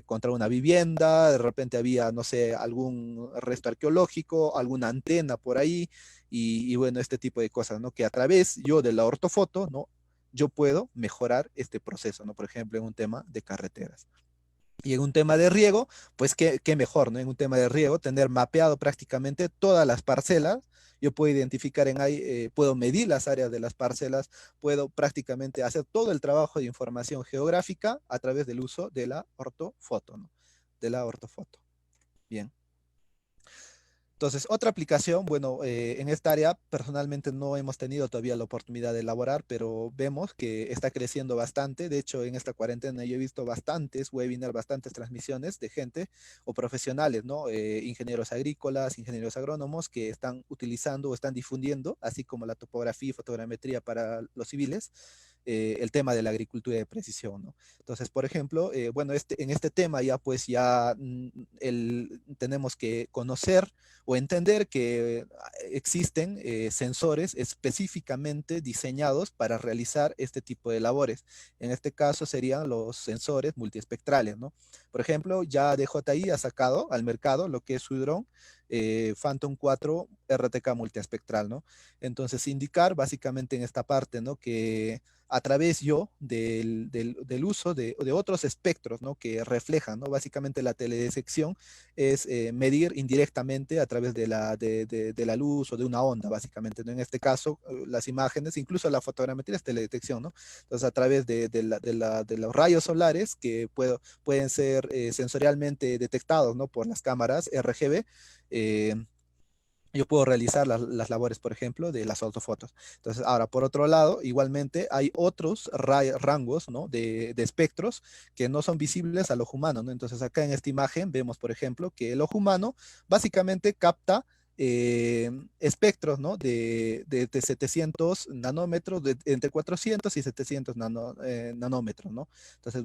contra una vivienda, de repente había, no sé, algún resto arqueológico, alguna antena por ahí, y bueno, este tipo de cosas, ¿no? Que a través yo de la ortofoto, ¿no? Yo puedo mejorar este proceso, ¿no? Por ejemplo, en un tema de carreteras. Y en un tema de riego, pues qué mejor, ¿no? En un tema de riego, tener mapeado prácticamente todas las parcelas. Yo puedo identificar en ahí, puedo medir las áreas de las parcelas, puedo prácticamente hacer todo el trabajo de información geográfica a través del uso de la ortofoto, ¿no? De la ortofoto. Bien. Entonces, otra aplicación, bueno, en esta área personalmente no hemos tenido todavía la oportunidad de elaborar, pero vemos que está creciendo bastante. De hecho, en esta cuarentena yo he visto bastantes webinars, bastantes transmisiones de gente o profesionales, ¿no? Ingenieros agrícolas, ingenieros agrónomos que están utilizando o están difundiendo, así como la topografía y fotogrametría para los civiles, el tema de la agricultura de precisión, ¿no? Entonces, por ejemplo, bueno, en este tema ya pues ya tenemos que conocer o entender que existen sensores específicamente diseñados para realizar este tipo de labores. En este caso serían los sensores multiespectrales, ¿no? Por ejemplo, ya DJI ha sacado al mercado lo que es su dron Phantom 4 RTK multiespectral, ¿no? Entonces, indicar básicamente en esta parte, ¿no? Que a través del uso de otros espectros, ¿no? Que reflejan, ¿no? Básicamente la teledetección es medir indirectamente a través de la luz o de una onda, básicamente, ¿no? En este caso, las imágenes, incluso la fotogrametría es teledetección, ¿no? Entonces, a través de los rayos solares que pueden ser sensorialmente detectados, ¿no? Por las cámaras RGB, eh, yo puedo realizar las labores, por ejemplo, de las ortofotos. Entonces, ahora, por otro lado, igualmente hay otros rangos, ¿no? De espectros que no son visibles al ojo humano, ¿no? Entonces, acá en esta imagen vemos, por ejemplo, que el ojo humano básicamente capta espectros, ¿no? De 700 nanómetros, entre 400 y 700 nanómetros, ¿no? Entonces,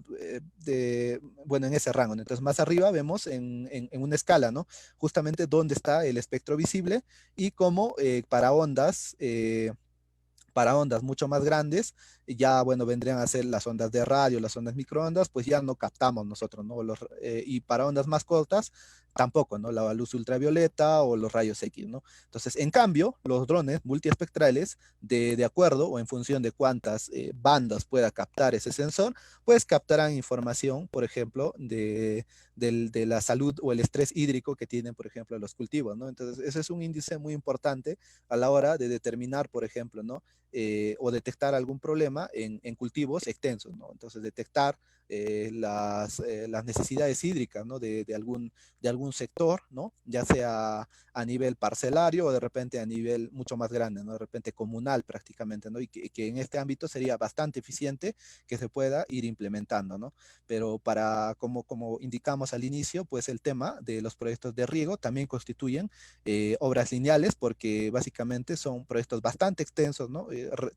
bueno, en ese rango, ¿no? Entonces, más arriba vemos en una escala, ¿no? Justamente dónde está el espectro visible y cómo para ondas mucho más grandes, ya, bueno, vendrían a ser las ondas de radio, las ondas microondas, pues ya no captamos nosotros, ¿no? Y para ondas más cortas, tampoco, ¿no? La luz ultravioleta o los rayos X, ¿no? Entonces, en cambio, los drones multiespectrales, de acuerdo o en función de cuántas bandas pueda captar ese sensor, pues captarán información, por ejemplo, de la salud o el estrés hídrico que tienen, por ejemplo, los cultivos, ¿no? Entonces, ese es un índice muy importante a la hora de determinar, por ejemplo, ¿no? O detectar algún problema en cultivos extensos, ¿no? Entonces, detectar las necesidades hídricas, ¿no? De algún sector, ¿no? Ya sea a nivel parcelario o de repente a nivel mucho más grande, ¿no? De repente comunal prácticamente, ¿no? Y que en este ámbito sería bastante eficiente que se pueda ir implementando, ¿no? Pero como indicamos al inicio, pues el tema de los proyectos de riego también constituyen obras lineales porque básicamente son proyectos bastante extensos, ¿no?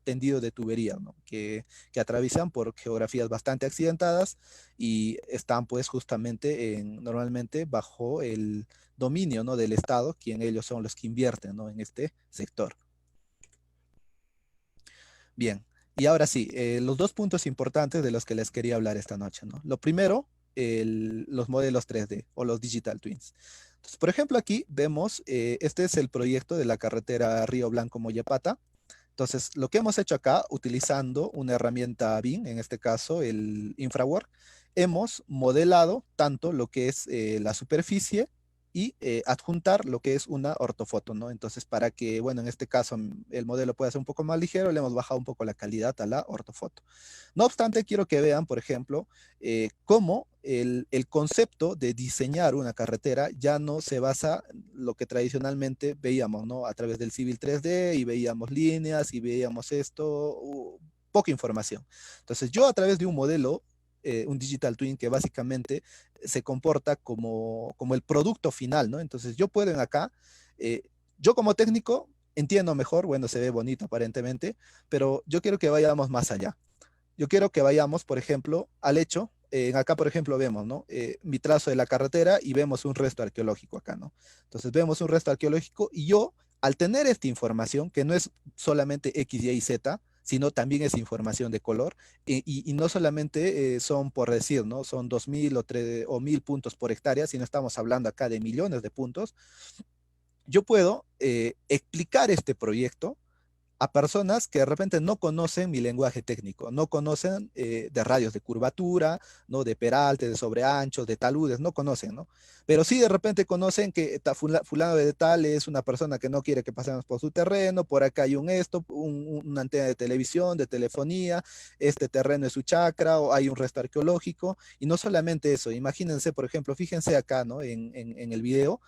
Tendidos de tubería, ¿no? Que atraviesan por geografías bastante accidentadas y están pues justamente normalmente bajo el dominio, ¿no? Del Estado, quien ellos son los que invierten, ¿no? En este sector. Bien, y ahora sí, los dos puntos importantes de los que les quería hablar esta noche, ¿no? Lo primero, los modelos 3D o los Digital Twins. Entonces, por ejemplo, aquí vemos, este es el proyecto de la carretera Río Blanco-Moyapata. Entonces, lo que hemos hecho acá, utilizando una herramienta BIM, en este caso el InfraWork, hemos modelado tanto lo que es la superficie y adjuntar lo que es una ortofoto, ¿no? Entonces, para que, bueno, en este caso el modelo pueda ser un poco más ligero, le hemos bajado un poco la calidad a la ortofoto. No obstante, quiero que vean, por ejemplo, cómo el concepto de diseñar una carretera ya no se basa en lo que tradicionalmente veíamos, ¿no? A través del Civil 3D y veíamos líneas y veíamos esto, poca información. Entonces, yo a través de un modelo, un Digital Twin que básicamente se comporta como el producto final, ¿no? Entonces, yo puedo en acá, eh, yo como técnico entiendo mejor, bueno, se ve bonito aparentemente, pero yo quiero que vayamos más allá. Yo quiero que vayamos, por ejemplo, al hecho, acá, por ejemplo, vemos, ¿no? Mi trazo de la carretera y vemos un resto arqueológico acá, ¿no? Entonces vemos un resto arqueológico y yo, al tener esta información, que no es solamente X, Y, Z, sino también es información de color, y no solamente son por decir, ¿no? Son 2000 o 1000 puntos por hectárea, sino estamos hablando acá de millones de puntos. Yo puedo explicar este proyecto a personas que de repente no conocen mi lenguaje técnico, no conocen de radios de curvatura, ¿no? De peralte, de sobreanchos, de taludes, no conocen, ¿no? Pero sí de repente conocen que fulano de tal es una persona que no quiere que pasemos por su terreno, por acá hay un esto, una antena de televisión, de telefonía, este terreno es su chacra, o hay un resto arqueológico, y no solamente eso, imagínense, por ejemplo, fíjense acá, ¿no? En el video,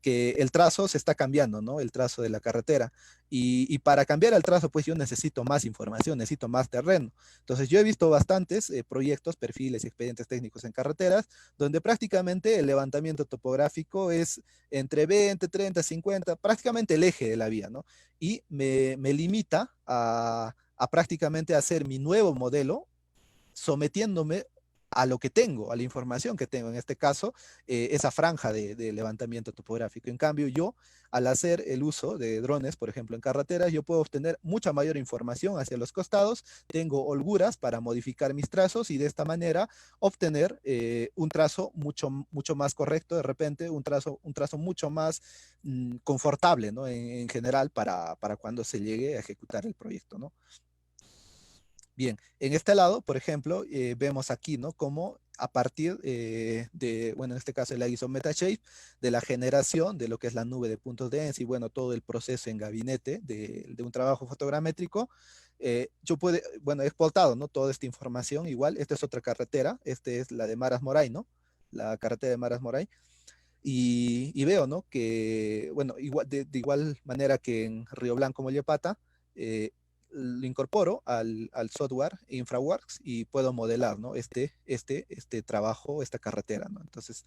que el trazo se está cambiando, ¿no? El trazo de la carretera. Y para cambiar el trazo, pues yo necesito más información, necesito más terreno. Entonces, yo he visto bastantes proyectos, perfiles y expedientes técnicos en carreteras, donde prácticamente el levantamiento topográfico es entre 20, 30, 50, prácticamente el eje de la vía, ¿no? Y me limita a prácticamente hacer mi nuevo modelo sometiéndome a lo que tengo, a la información que tengo, en este caso, esa franja de levantamiento topográfico. En cambio, yo, al hacer el uso de drones, por ejemplo, en carreteras, yo puedo obtener mucha mayor información hacia los costados, tengo holguras para modificar mis trazos y de esta manera obtener un trazo mucho más correcto, de repente, un trazo mucho más confortable, ¿no? En general, para cuando se llegue a ejecutar el proyecto, ¿no? Bien, en este lado, por ejemplo, vemos aquí, ¿no? Cómo a partir bueno, en este caso el ISO Metashape, de la generación de lo que es la nube de puntos densos y bueno, todo el proceso en gabinete de un trabajo fotogramétrico, yo puedo, bueno, he exportado, ¿no? Toda esta información, igual, esta es otra carretera, esta es la de Maras Moray, ¿no? La carretera de Maras Moray. Y veo, ¿no? Que, bueno, igual, de igual manera que en Río Blanco, Mollepata, lo incorporo al software InfraWorks y puedo modelar, ¿no? Este trabajo, esta carretera, ¿no? Entonces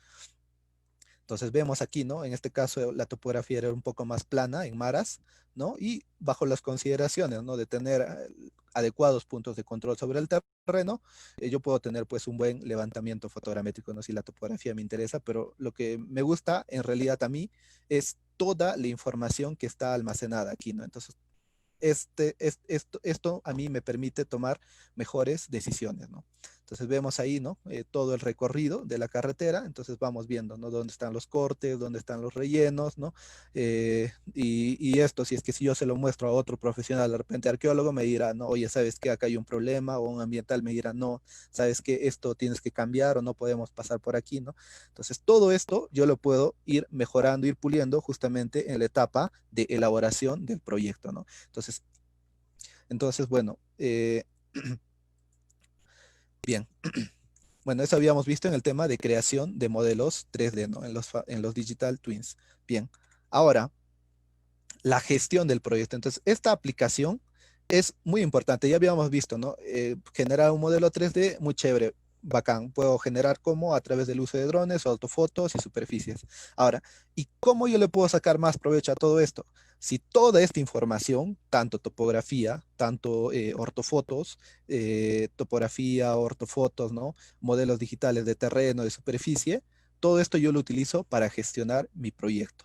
vemos aquí, ¿no? En este caso la topografía era un poco más plana en maras, ¿no? Y bajo las consideraciones, ¿no? De tener adecuados puntos de control sobre el terreno, yo puedo tener pues un buen levantamiento fotogramétrico, no sé si la topografía me interesa, pero lo que me gusta en realidad a mí es toda la información que está almacenada aquí, ¿no? Entonces esto a mí me permite tomar mejores decisiones, ¿no? Entonces vemos ahí, ¿no? Todo el recorrido de la carretera, entonces vamos viendo, ¿no? Dónde están los cortes, dónde están los rellenos, ¿no? Y esto, si es que si yo se lo muestro a otro profesional, de repente arqueólogo me dirá, no, oye, ¿sabes qué? Acá hay un problema, o un ambiental me dirá, no, ¿sabes qué? Esto tienes que cambiar o no podemos pasar por aquí, ¿no? Entonces todo esto yo lo puedo ir mejorando, ir puliendo justamente en la etapa de elaboración del proyecto, ¿no? Entonces bueno, bien. Bueno, eso habíamos visto en el tema de creación de modelos 3D, ¿no? En los Digital Twins. Bien, ahora, la gestión del proyecto. Entonces, esta aplicación es muy importante. Ya habíamos visto, ¿no? Generar un modelo 3D, muy chévere, bacán. Puedo generar como a través del uso de drones, ortofotos y superficies. Ahora, ¿y cómo yo le puedo sacar más provecho a todo esto? Si toda esta información, tanto topografía, tanto ortofotos, topografía, ortofotos, ¿no? Modelos digitales de terreno, de superficie, todo esto yo lo utilizo para gestionar mi proyecto,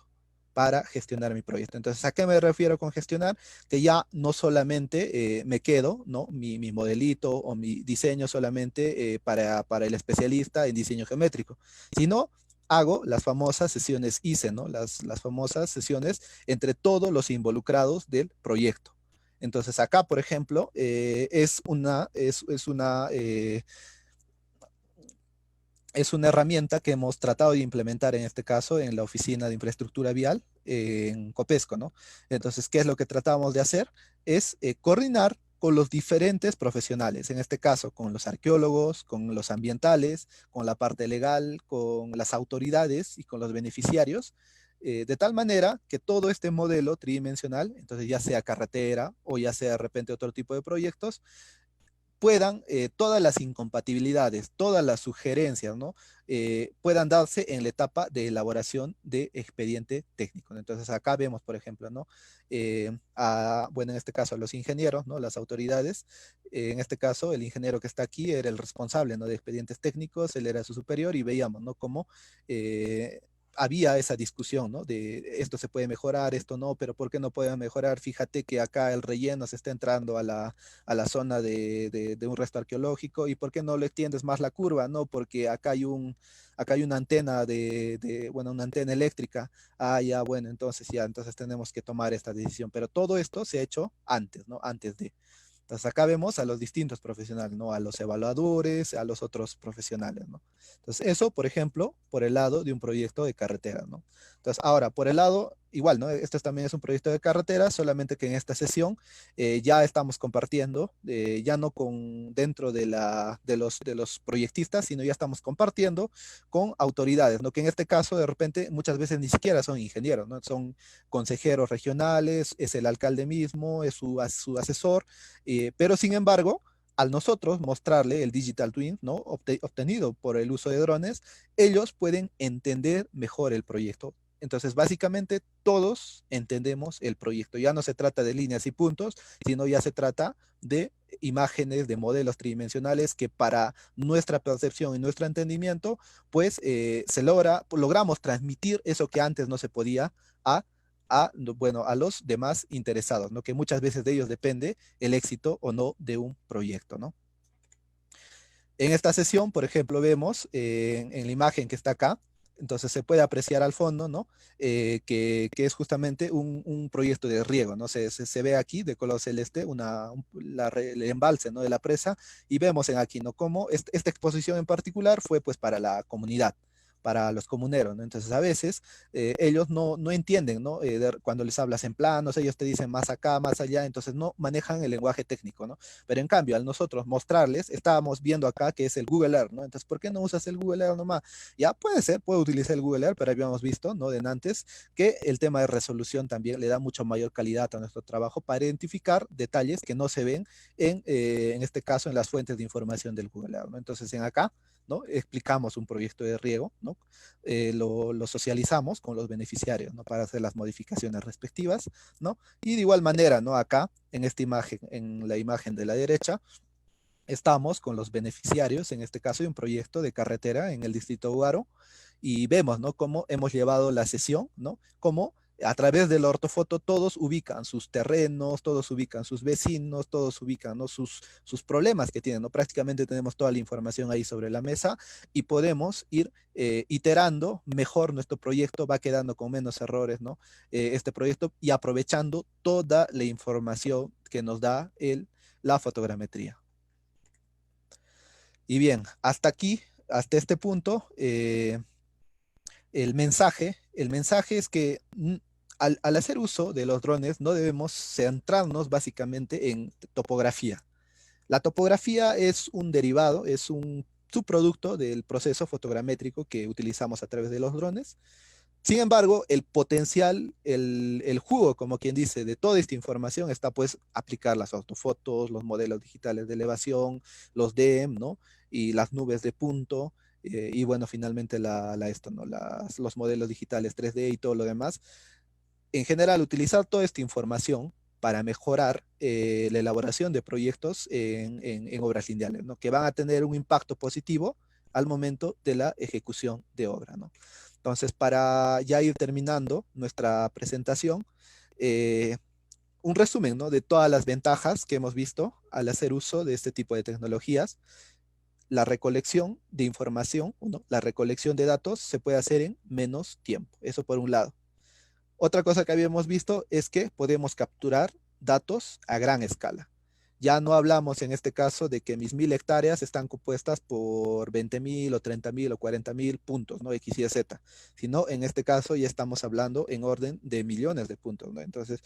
para gestionar mi proyecto. Entonces, ¿a qué me refiero con gestionar? Que ya no solamente me quedo, ¿no? Mi modelito o mi diseño solamente para el especialista en diseño geométrico, sino hago las famosas sesiones ICE, ¿no? Las famosas sesiones entre todos los involucrados del proyecto. Entonces, acá, por ejemplo, es una herramienta que hemos tratado de implementar en este caso en la Oficina de Infraestructura Vial en Copesco, ¿no? Entonces, ¿qué es lo que tratamos de hacer? Es coordinar con los diferentes profesionales, en este caso con los arqueólogos, con los ambientales, con la parte legal, con las autoridades y con los beneficiarios, de tal manera que todo este modelo tridimensional, entonces ya sea carretera o ya sea de repente otro tipo de proyectos, puedan, todas las incompatibilidades, todas las sugerencias, ¿no? Puedan darse en la etapa de elaboración de expediente técnico. Entonces acá vemos, por ejemplo, ¿no? Bueno, en este caso a los ingenieros, ¿no? Las autoridades, en este caso el ingeniero que está aquí era el responsable, ¿no? De expedientes técnicos, él era su superior y veíamos, ¿no? Cómo había esa discusión, ¿no? De esto se puede mejorar, esto no, pero ¿por qué no puede mejorar? Fíjate que acá el relleno se está entrando a la zona de un resto arqueológico y ¿por qué no le extiendes más la curva? No, porque acá hay una antena bueno, una antena eléctrica. Ah, ya, bueno, entonces tenemos que tomar esta decisión, pero todo esto se ha hecho antes, ¿no? Antes de. Entonces acá vemos a los distintos profesionales, ¿no? A los evaluadores, a los otros profesionales, ¿no? Entonces eso, por ejemplo, por el lado de un proyecto de carretera, ¿no? Entonces ahora, por el lado, igual, ¿no? Este también es un proyecto de carretera, solamente que en esta sesión ya estamos compartiendo, ya no dentro de los proyectistas, sino ya estamos compartiendo con autoridades, ¿no? Que en este caso, de repente, muchas veces ni siquiera son ingenieros, ¿no? Son consejeros regionales, es el alcalde mismo, es su asesor, pero sin embargo, al nosotros mostrarle el Digital Twin, ¿no? Obtenido por el uso de drones, ellos pueden entender mejor el proyecto, Entonces, básicamente, todos entendemos el proyecto. Ya no se trata de líneas y puntos, sino ya se trata de imágenes, de modelos tridimensionales que para nuestra percepción y nuestro entendimiento, pues logramos transmitir eso que antes no se podía a, bueno, a los demás interesados, ¿no? Que muchas veces de ellos depende el éxito o no de un proyecto, ¿no? En esta sesión, por ejemplo, vemos en la imagen que está acá, entonces se puede apreciar al fondo, ¿no? Que es justamente un proyecto de riego, ¿no? Se ve aquí de color celeste el embalse, ¿no? De la presa, y vemos en aquí, ¿no? Cómo esta exposición en particular fue pues para la comunidad, para los comuneros, ¿no? Entonces a veces ellos no entienden, ¿no? Cuando les hablas en planos, ellos te dicen más acá, más allá, entonces no manejan el lenguaje técnico, ¿no? Pero en cambio, al nosotros mostrarles, estábamos viendo acá que es el Google Earth, ¿no? Entonces, ¿por qué no usas el Google Earth nomás? Ya puede ser, puede utilizar el Google Earth, pero habíamos visto, ¿no? De antes, que el tema de resolución también le da mucho mayor calidad a nuestro trabajo para identificar detalles que no se ven en este caso, en las fuentes de información del Google Earth, ¿no? Entonces, en acá, ¿no? Explicamos un proyecto de riego, ¿no? Lo socializamos con los beneficiarios, ¿no? Para hacer las modificaciones respectivas, ¿no? Y de igual manera, ¿no? Acá, en esta imagen, en la imagen de la derecha, estamos con los beneficiarios, en este caso, de un proyecto de carretera en el distrito de Huaro, y vemos, ¿no? Cómo hemos llevado la sesión, ¿no? Cómo a través de la ortofoto todos ubican sus terrenos, todos ubican sus vecinos, todos ubican, ¿no? sus problemas que tienen, ¿no? Prácticamente tenemos toda la información ahí sobre la mesa y podemos ir iterando mejor nuestro proyecto, va quedando con menos errores, ¿no? Este proyecto y aprovechando toda la información que nos da la fotogrametría. Y bien, hasta aquí, hasta este punto, el mensaje es que al hacer uso de los drones no debemos centrarnos básicamente en topografía. La topografía es un derivado, es un subproducto del proceso fotogramétrico que utilizamos a través de los drones. Sin embargo, el potencial, el jugo, como quien dice, de toda esta información está pues aplicar las ortofotos, los modelos digitales de elevación, los DEM, ¿no? Y las nubes de punto, y bueno, finalmente esto, ¿no? Los modelos digitales 3D y todo lo demás. En general, utilizar toda esta información para mejorar la elaboración de proyectos en obras lineales, ¿no? Que van a tener un impacto positivo al momento de la ejecución de obra, ¿no? Entonces, para ya ir terminando nuestra presentación, eh, un resumen, ¿no? De todas las ventajas que hemos visto al hacer uso de este tipo de tecnologías. La recolección de información, ¿no? La recolección de datos se puede hacer en menos tiempo. Eso por un lado. Otra cosa que habíamos visto es que podemos capturar datos a gran escala. Ya no hablamos en este caso de que mis 1000 hectáreas están compuestas por 20.000 o 30.000 o 40.000 puntos, ¿no? X, Y, Z, sino en este caso ya estamos hablando en orden de millones de puntos, ¿no? Entonces,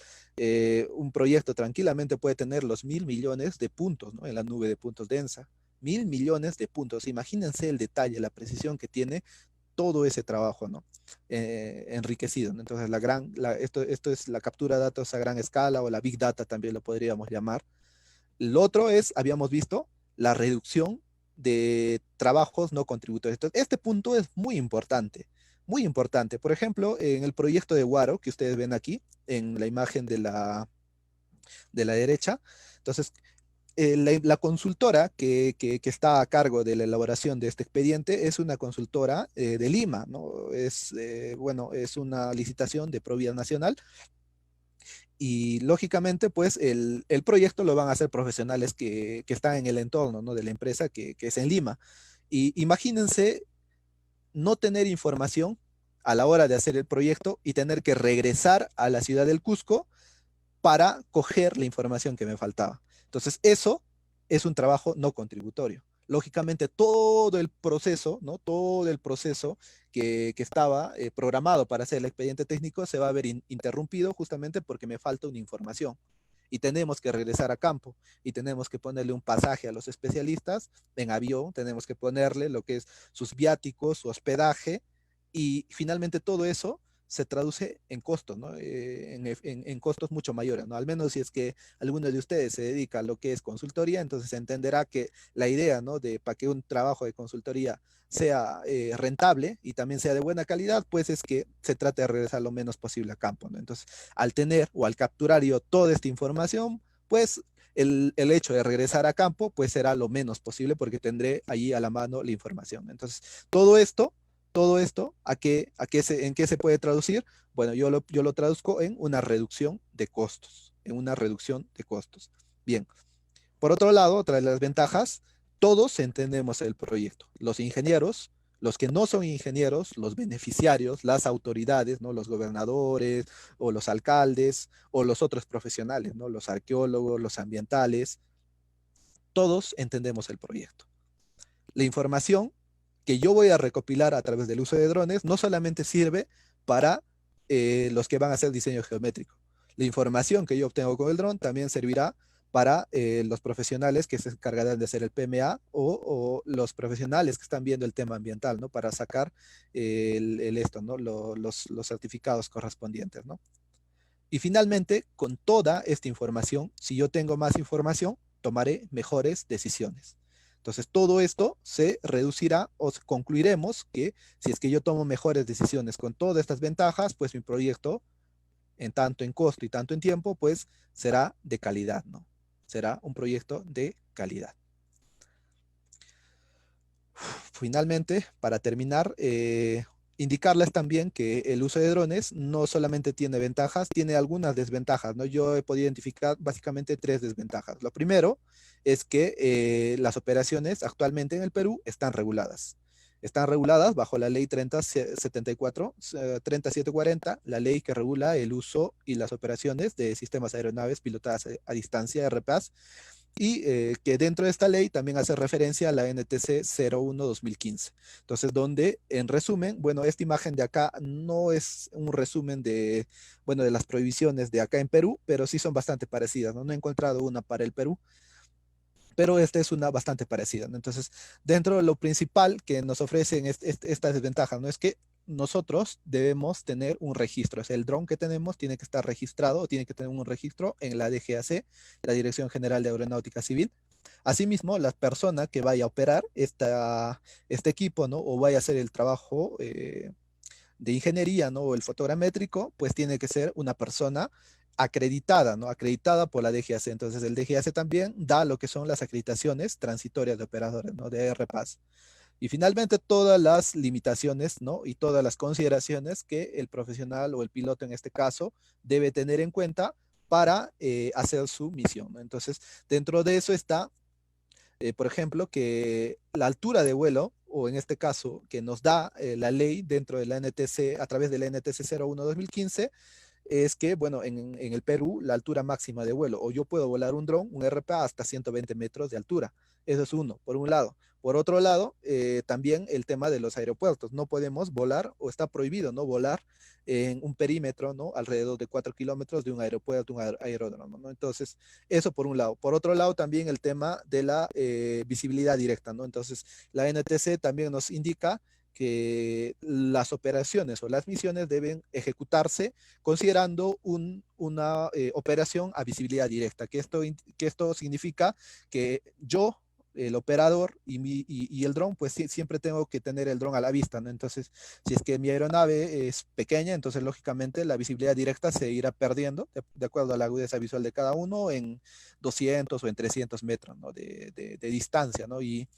un proyecto tranquilamente puede tener los 1.000 millones de puntos, ¿no? En la nube de puntos densa. 1.000 millones de puntos. Imagínense el detalle, la precisión que tiene todo ese trabajo, ¿no? Enriquecido, ¿no? Entonces, esto es la captura de datos a gran escala o la Big Data también lo podríamos llamar. Lo otro es, habíamos visto, la reducción de trabajos no contributorios. Entonces, este punto es muy importante, muy importante. Por ejemplo, en el proyecto de Waro, que ustedes ven aquí, en la imagen de la derecha, entonces, la consultora que está a cargo de la elaboración de este expediente es una consultora de Lima, ¿no? Bueno, es una licitación de Provida Nacional y lógicamente, pues el proyecto lo van a hacer profesionales que están en el entorno, ¿no? De la empresa que es en Lima. Y imagínense no tener información a la hora de hacer el proyecto y tener que regresar a la ciudad del Cusco para coger la información que me faltaba. Entonces, eso es un trabajo no contributorio. Lógicamente, todo el proceso, ¿no? Todo el proceso que estaba programado para hacer el expediente técnico se va a ver interrumpido justamente porque me falta una información. Y tenemos que regresar a campo y tenemos que ponerle un pasaje a los especialistas en avión, tenemos que ponerle lo que es sus viáticos, su hospedaje y finalmente todo eso se traduce en costos, ¿no? En costos mucho mayores, ¿no? Al menos si es que alguno de ustedes se dedica a lo que es consultoría, entonces entenderá que la idea, ¿no? De para que un trabajo de consultoría sea rentable y también sea de buena calidad, pues es que se trate de regresar lo menos posible a campo, ¿no? Entonces, al tener o al capturar yo toda esta información, pues el hecho de regresar a campo, pues será lo menos posible porque tendré allí a la mano la información. Entonces, todo esto, ¿en qué se puede traducir? Bueno, yo lo traduzco en una reducción de costos, en una reducción de costos. Bien, por otro lado, otra de las ventajas, todos entendemos el proyecto. Los ingenieros, los que no son ingenieros, los beneficiarios, las autoridades, ¿no? Los gobernadores o los alcaldes o los otros profesionales, ¿no? Los arqueólogos, los ambientales, todos entendemos el proyecto. La información que yo voy a recopilar a través del uso de drones no solamente sirve para los que van a hacer diseño geométrico. La información que yo obtengo con el dron también servirá para los profesionales que se encargarán de hacer el PMA o los profesionales que están viendo el tema ambiental, ¿no? Para sacar esto, ¿no? Los certificados correspondientes, ¿no? Y finalmente, con toda esta información, si yo tengo más información, tomaré mejores decisiones. Entonces, todo esto se reducirá o concluiremos que si es que yo tomo mejores decisiones con todas estas ventajas, pues mi proyecto, en tanto en costo y tanto en tiempo, pues será de calidad, ¿no? Será un proyecto de calidad. Finalmente, para terminar, indicarles también que el uso de drones no solamente tiene ventajas, tiene algunas desventajas, ¿no? Yo he podido identificar básicamente 3 desventajas. Lo primero es que las operaciones actualmente en el Perú están reguladas. Están reguladas bajo la ley 3074, 3740, la ley que regula el uso y las operaciones de sistemas aeronaves pilotadas a distancia, RPAS, y que dentro de esta ley también hace referencia a la NTC 01-2015. Entonces, donde, en resumen, bueno, esta imagen de acá no es un resumen de, bueno, de las prohibiciones de acá en Perú, pero sí son bastante parecidas, ¿no? No he encontrado una para el Perú, pero esta es una bastante parecida, ¿no? Entonces, dentro de lo principal que nos ofrecen estas desventajas, ¿no? Es que nosotros debemos tener un registro, o sea, el dron que tenemos tiene que estar registrado, tiene que tener un registro en la DGAC, la Dirección General de Aeronáutica Civil. Asimismo, la persona que vaya a operar este equipo, ¿no? O vaya a hacer el trabajo de ingeniería, ¿no? O el fotogramétrico, pues tiene que ser una persona acreditada, ¿no? Acreditada por la DGAC. Entonces, el DGAC también da lo que son las acreditaciones transitorias de operadores, ¿no? De RPAS. Y finalmente, todas las limitaciones, ¿no? Y todas las consideraciones que el profesional o el piloto en este caso debe tener en cuenta para hacer su misión, ¿no? Entonces, dentro de eso está por ejemplo, que la altura de vuelo, o en este caso, que nos da la ley dentro de la NTC, a través de la NTC 01-2015, es que, bueno, en el Perú, la altura máxima de vuelo, o yo puedo volar un dron, un RPA, hasta 120 metros de altura. Eso es uno, por un lado. Por otro lado, también el tema de los aeropuertos. No podemos volar, o está prohibido, ¿no? Volar en un perímetro, ¿no? Alrededor de 4 kilómetros de un aeropuerto, un aeródromo, ¿no? Entonces, eso por un lado. Por otro lado, también el tema de la visibilidad directa, ¿no? Entonces, la NTC también nos indica que las operaciones o las misiones deben ejecutarse considerando una operación a visibilidad directa, que esto significa que yo, el operador y el dron, pues siempre tengo que tener el dron a la vista, ¿no? Entonces, si es que mi aeronave es pequeña, entonces lógicamente la visibilidad directa se irá perdiendo de acuerdo a la agudeza visual de cada uno en 200 o en 300 metros, ¿no? De distancia, ¿no? Y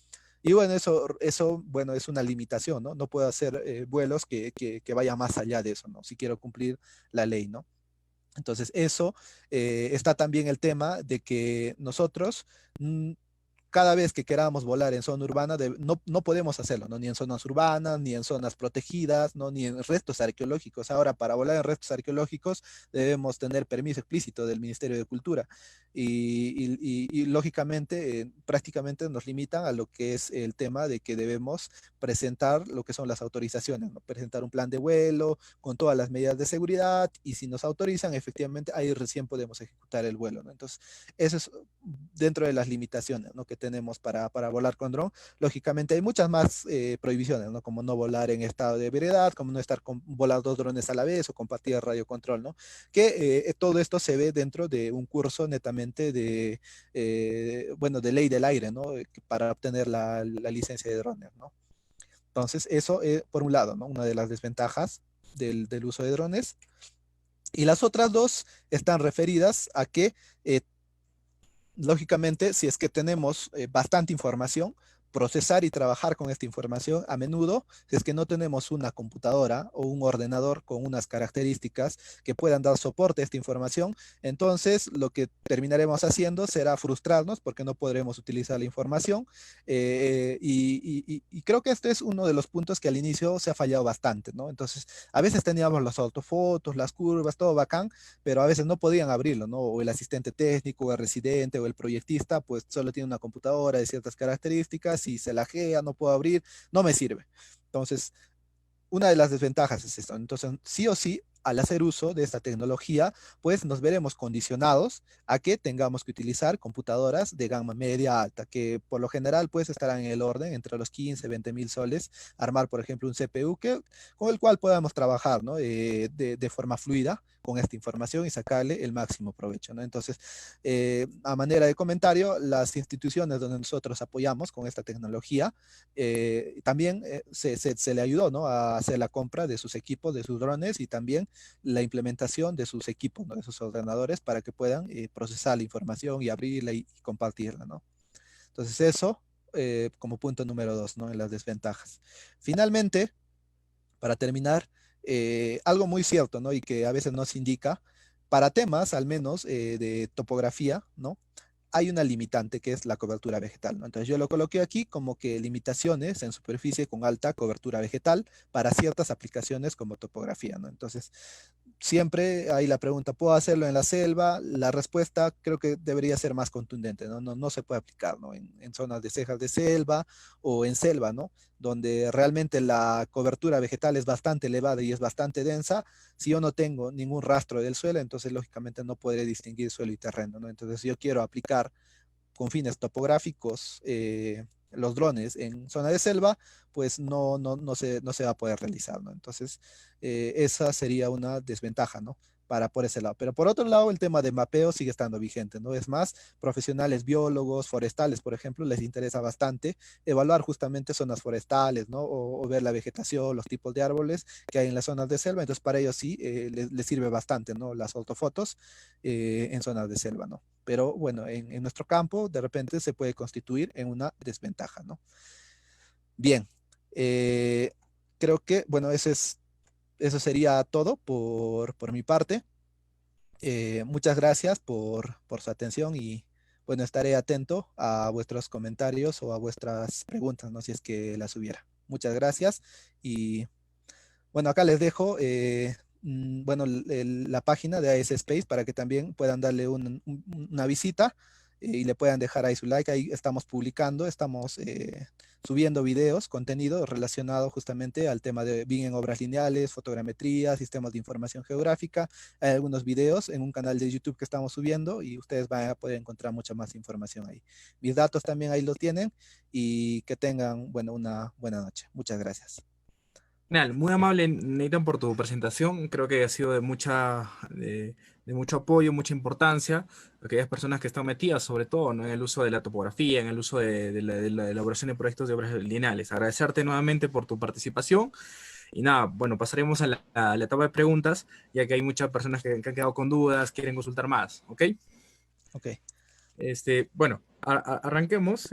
bueno, eso, bueno, es una limitación, ¿no? No puedo hacer vuelos que vayan más allá de eso, ¿no? Si quiero cumplir la ley, ¿no? Entonces, eso está también el tema de que nosotros cada vez que queramos volar en zona urbana, no podemos hacerlo, ¿no? Ni en zonas urbanas, ni en zonas protegidas, ¿no? Ni en restos arqueológicos. Ahora, para volar en restos arqueológicos debemos tener permiso explícito del Ministerio de Cultura lógicamente, prácticamente nos limitan a lo que es el tema de que debemos presentar lo que son las autorizaciones, ¿no? Presentar un plan de vuelo con todas las medidas de seguridad y si nos autorizan, efectivamente, ahí recién podemos ejecutar el vuelo, ¿no? Entonces, eso es dentro de las limitaciones, ¿no? que tenemos para volar con dron. Lógicamente hay muchas más prohibiciones, ¿no? Como no volar en estado de ebriedad, como no estar con volar dos drones a la vez o compartir radiocontrol, ¿no? Que todo esto se ve dentro de un curso netamente de, bueno, de ley del aire, ¿no? Para obtener la licencia de drones, ¿no? Entonces, eso por un lado, ¿no? Una de las desventajas del uso de drones. Y las otras dos están referidas a que lógicamente, si es que tenemos bastante información, procesar y trabajar con esta información a menudo, si es que no tenemos una computadora o un ordenador con unas características que puedan dar soporte a esta información, entonces lo que terminaremos haciendo será frustrarnos porque no podremos utilizar la información. Y creo que este es uno de los puntos que al inicio se ha fallado bastante, ¿no? Entonces, a veces teníamos las autofotos, las curvas, todo bacán, pero a veces no podían abrirlo, ¿no? O el asistente técnico, o el residente, o el proyectista, pues solo tiene una computadora de ciertas características y se lajea, no puedo abrir, no me sirve. Entonces, una de las desventajas es esto. Entonces, sí o sí, al hacer uso de esta tecnología, pues nos veremos condicionados a que tengamos que utilizar computadoras de gama media alta, que por lo general pues estarán en el orden entre los 15, 20 mil soles, armar por ejemplo un CPU con el cual podamos trabajar, ¿no? De forma fluida con esta información y sacarle el máximo provecho, ¿no? Entonces, a manera de comentario, las instituciones donde nosotros apoyamos con esta tecnología, también se le ayudó, ¿no? A hacer la compra de sus equipos, de sus drones y también la implementación de sus equipos, ¿no? De sus ordenadores para que puedan procesar la información y abrirla y compartirla, ¿no? Entonces eso como punto número dos, ¿no? En las desventajas. Finalmente, para terminar, algo muy cierto, ¿no? Y que a veces no se indica, para temas al menos de topografía, ¿no? Hay una limitante que es la cobertura vegetal, ¿no? Entonces yo lo coloqué aquí como que limitaciones en superficie con alta cobertura vegetal para ciertas aplicaciones como topografía, ¿no? Entonces, siempre hay la pregunta, ¿puedo hacerlo en la selva? La respuesta creo que debería ser más contundente, ¿no? No se puede aplicar, ¿no? En zonas de cejas de selva o en selva, ¿no? Donde realmente la cobertura vegetal es bastante elevada y es bastante densa. Si yo no tengo ningún rastro del suelo, entonces lógicamente no podré distinguir suelo y terreno, ¿no? Entonces yo quiero aplicar con fines topográficos los drones en zona de selva, pues no se va a poder realizar, ¿no? Entonces, esa sería una desventaja, ¿no? Por ese lado. Pero por otro lado, el tema de mapeo sigue estando vigente, ¿no? Es más, profesionales biólogos, forestales, por ejemplo, les interesa bastante evaluar justamente zonas forestales, ¿no? O ver la vegetación, los tipos de árboles que hay en las zonas de selva. Entonces, para ellos sí, les sirve bastante, ¿no? Las ortofotos en zonas de selva, ¿no? Pero bueno, en nuestro campo de repente se puede constituir en una desventaja, ¿no? Bien, eh, creo que, bueno, eso sería todo por mi parte. Muchas gracias por su atención y bueno, estaré atento a vuestros comentarios o a vuestras preguntas, ¿no? Si es que las hubiera. Muchas gracias y bueno, acá les dejo, bueno, la página de AS Space para que también puedan darle una visita y le puedan dejar ahí su like. Ahí estamos publicando, estamos subiendo videos, contenido relacionado justamente al tema de BIM en obras lineales, fotogrametría, sistemas de información geográfica. Hay algunos videos en un canal de YouTube que estamos subiendo y ustedes van a poder encontrar mucha más información ahí. Mis datos también ahí los tienen y que tengan, bueno, una buena noche. Muchas gracias. Genial, muy amable Nathan por tu presentación. Creo que ha sido de mucho apoyo, mucha importancia a aquellas personas que están metidas, sobre todo, ¿no? En el uso de la topografía, en el uso de la elaboración de proyectos de obras lineales. Agradecerte nuevamente por tu participación. Y nada, bueno, pasaremos a la etapa de preguntas, ya que hay muchas personas que han quedado con dudas, quieren consultar más, ¿ok? Ok. Bueno, arranquemos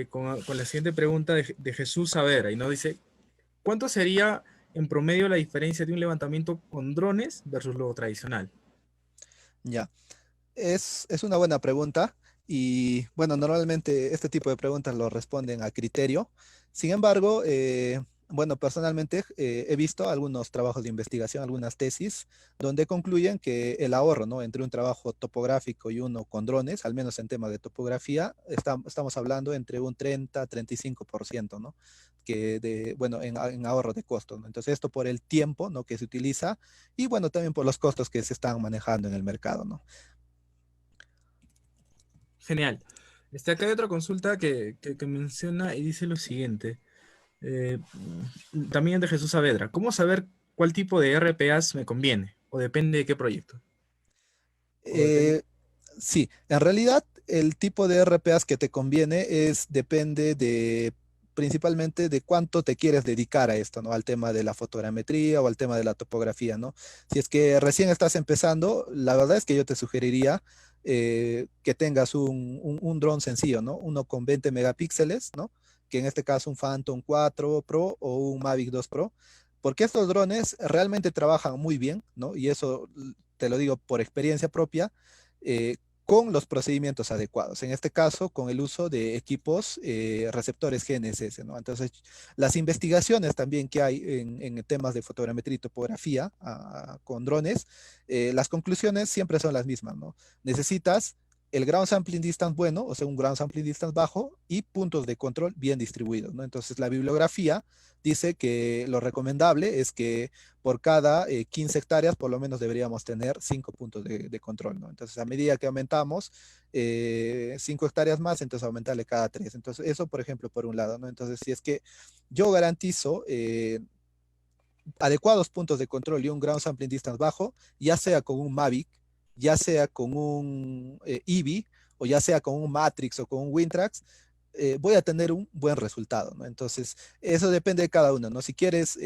con la siguiente pregunta de Jesús Savera, y nos dice, ¿cuánto sería en promedio la diferencia de un levantamiento con drones versus lo tradicional? Ya. Es una buena pregunta y bueno, normalmente este tipo de preguntas lo responden a criterio. Sin embargo, bueno, personalmente he visto algunos trabajos de investigación, algunas tesis, donde concluyen que el ahorro, ¿no? Entre un trabajo topográfico y uno con drones, al menos en tema de topografía, estamos hablando entre un 30-35%, ¿no? Bueno, en ahorro de costos, ¿no? Entonces, esto por el tiempo, ¿no? Que se utiliza y bueno, también por los costos que se están manejando en el mercado, ¿no? Genial. Acá hay otra consulta que menciona y dice lo siguiente. Eh, También de Jesús Saavedra. ¿Cómo saber cuál tipo de RPAs me conviene? ¿O depende de qué proyecto? ¿O depende? Eh, sí, en realidad el tipo de RPAs que te conviene depende de principalmente de cuánto te quieres dedicar a esto, ¿no? Al tema de la fotogrametría o al tema de la topografía, ¿no? Si es que recién estás empezando, la verdad es que yo te sugeriría que tengas un dron sencillo, ¿no? Uno con 20 megapíxeles, ¿no? Que en este caso un Phantom 4 Pro o un Mavic 2 Pro, porque estos drones realmente trabajan muy bien, ¿no? Y eso te lo digo por experiencia propia, eh, con los procedimientos adecuados. En este caso, con el uso de equipos receptores GNSS, ¿no? Entonces, las investigaciones también que hay en temas de fotogrametría y topografía con drones, las conclusiones siempre son las mismas, ¿no? Necesitas el ground sampling distance bueno, o sea, un ground sampling distance bajo y puntos de control bien distribuidos, ¿no? Entonces, la bibliografía dice que lo recomendable es que por cada 15 hectáreas por lo menos deberíamos tener 5 puntos de control, ¿no? Entonces, a medida que aumentamos 5 hectáreas más, entonces aumentarle cada 3. Entonces, eso, por ejemplo, por un lado, ¿no? Entonces, si es que yo garantizo adecuados puntos de control y un ground sampling distance bajo, ya sea con un Mavic, ya sea con un Eevee, o ya sea con un Matrix o con un Wintrax, voy a tener un buen resultado, ¿no? Entonces, eso depende de cada uno, ¿no? Si quieres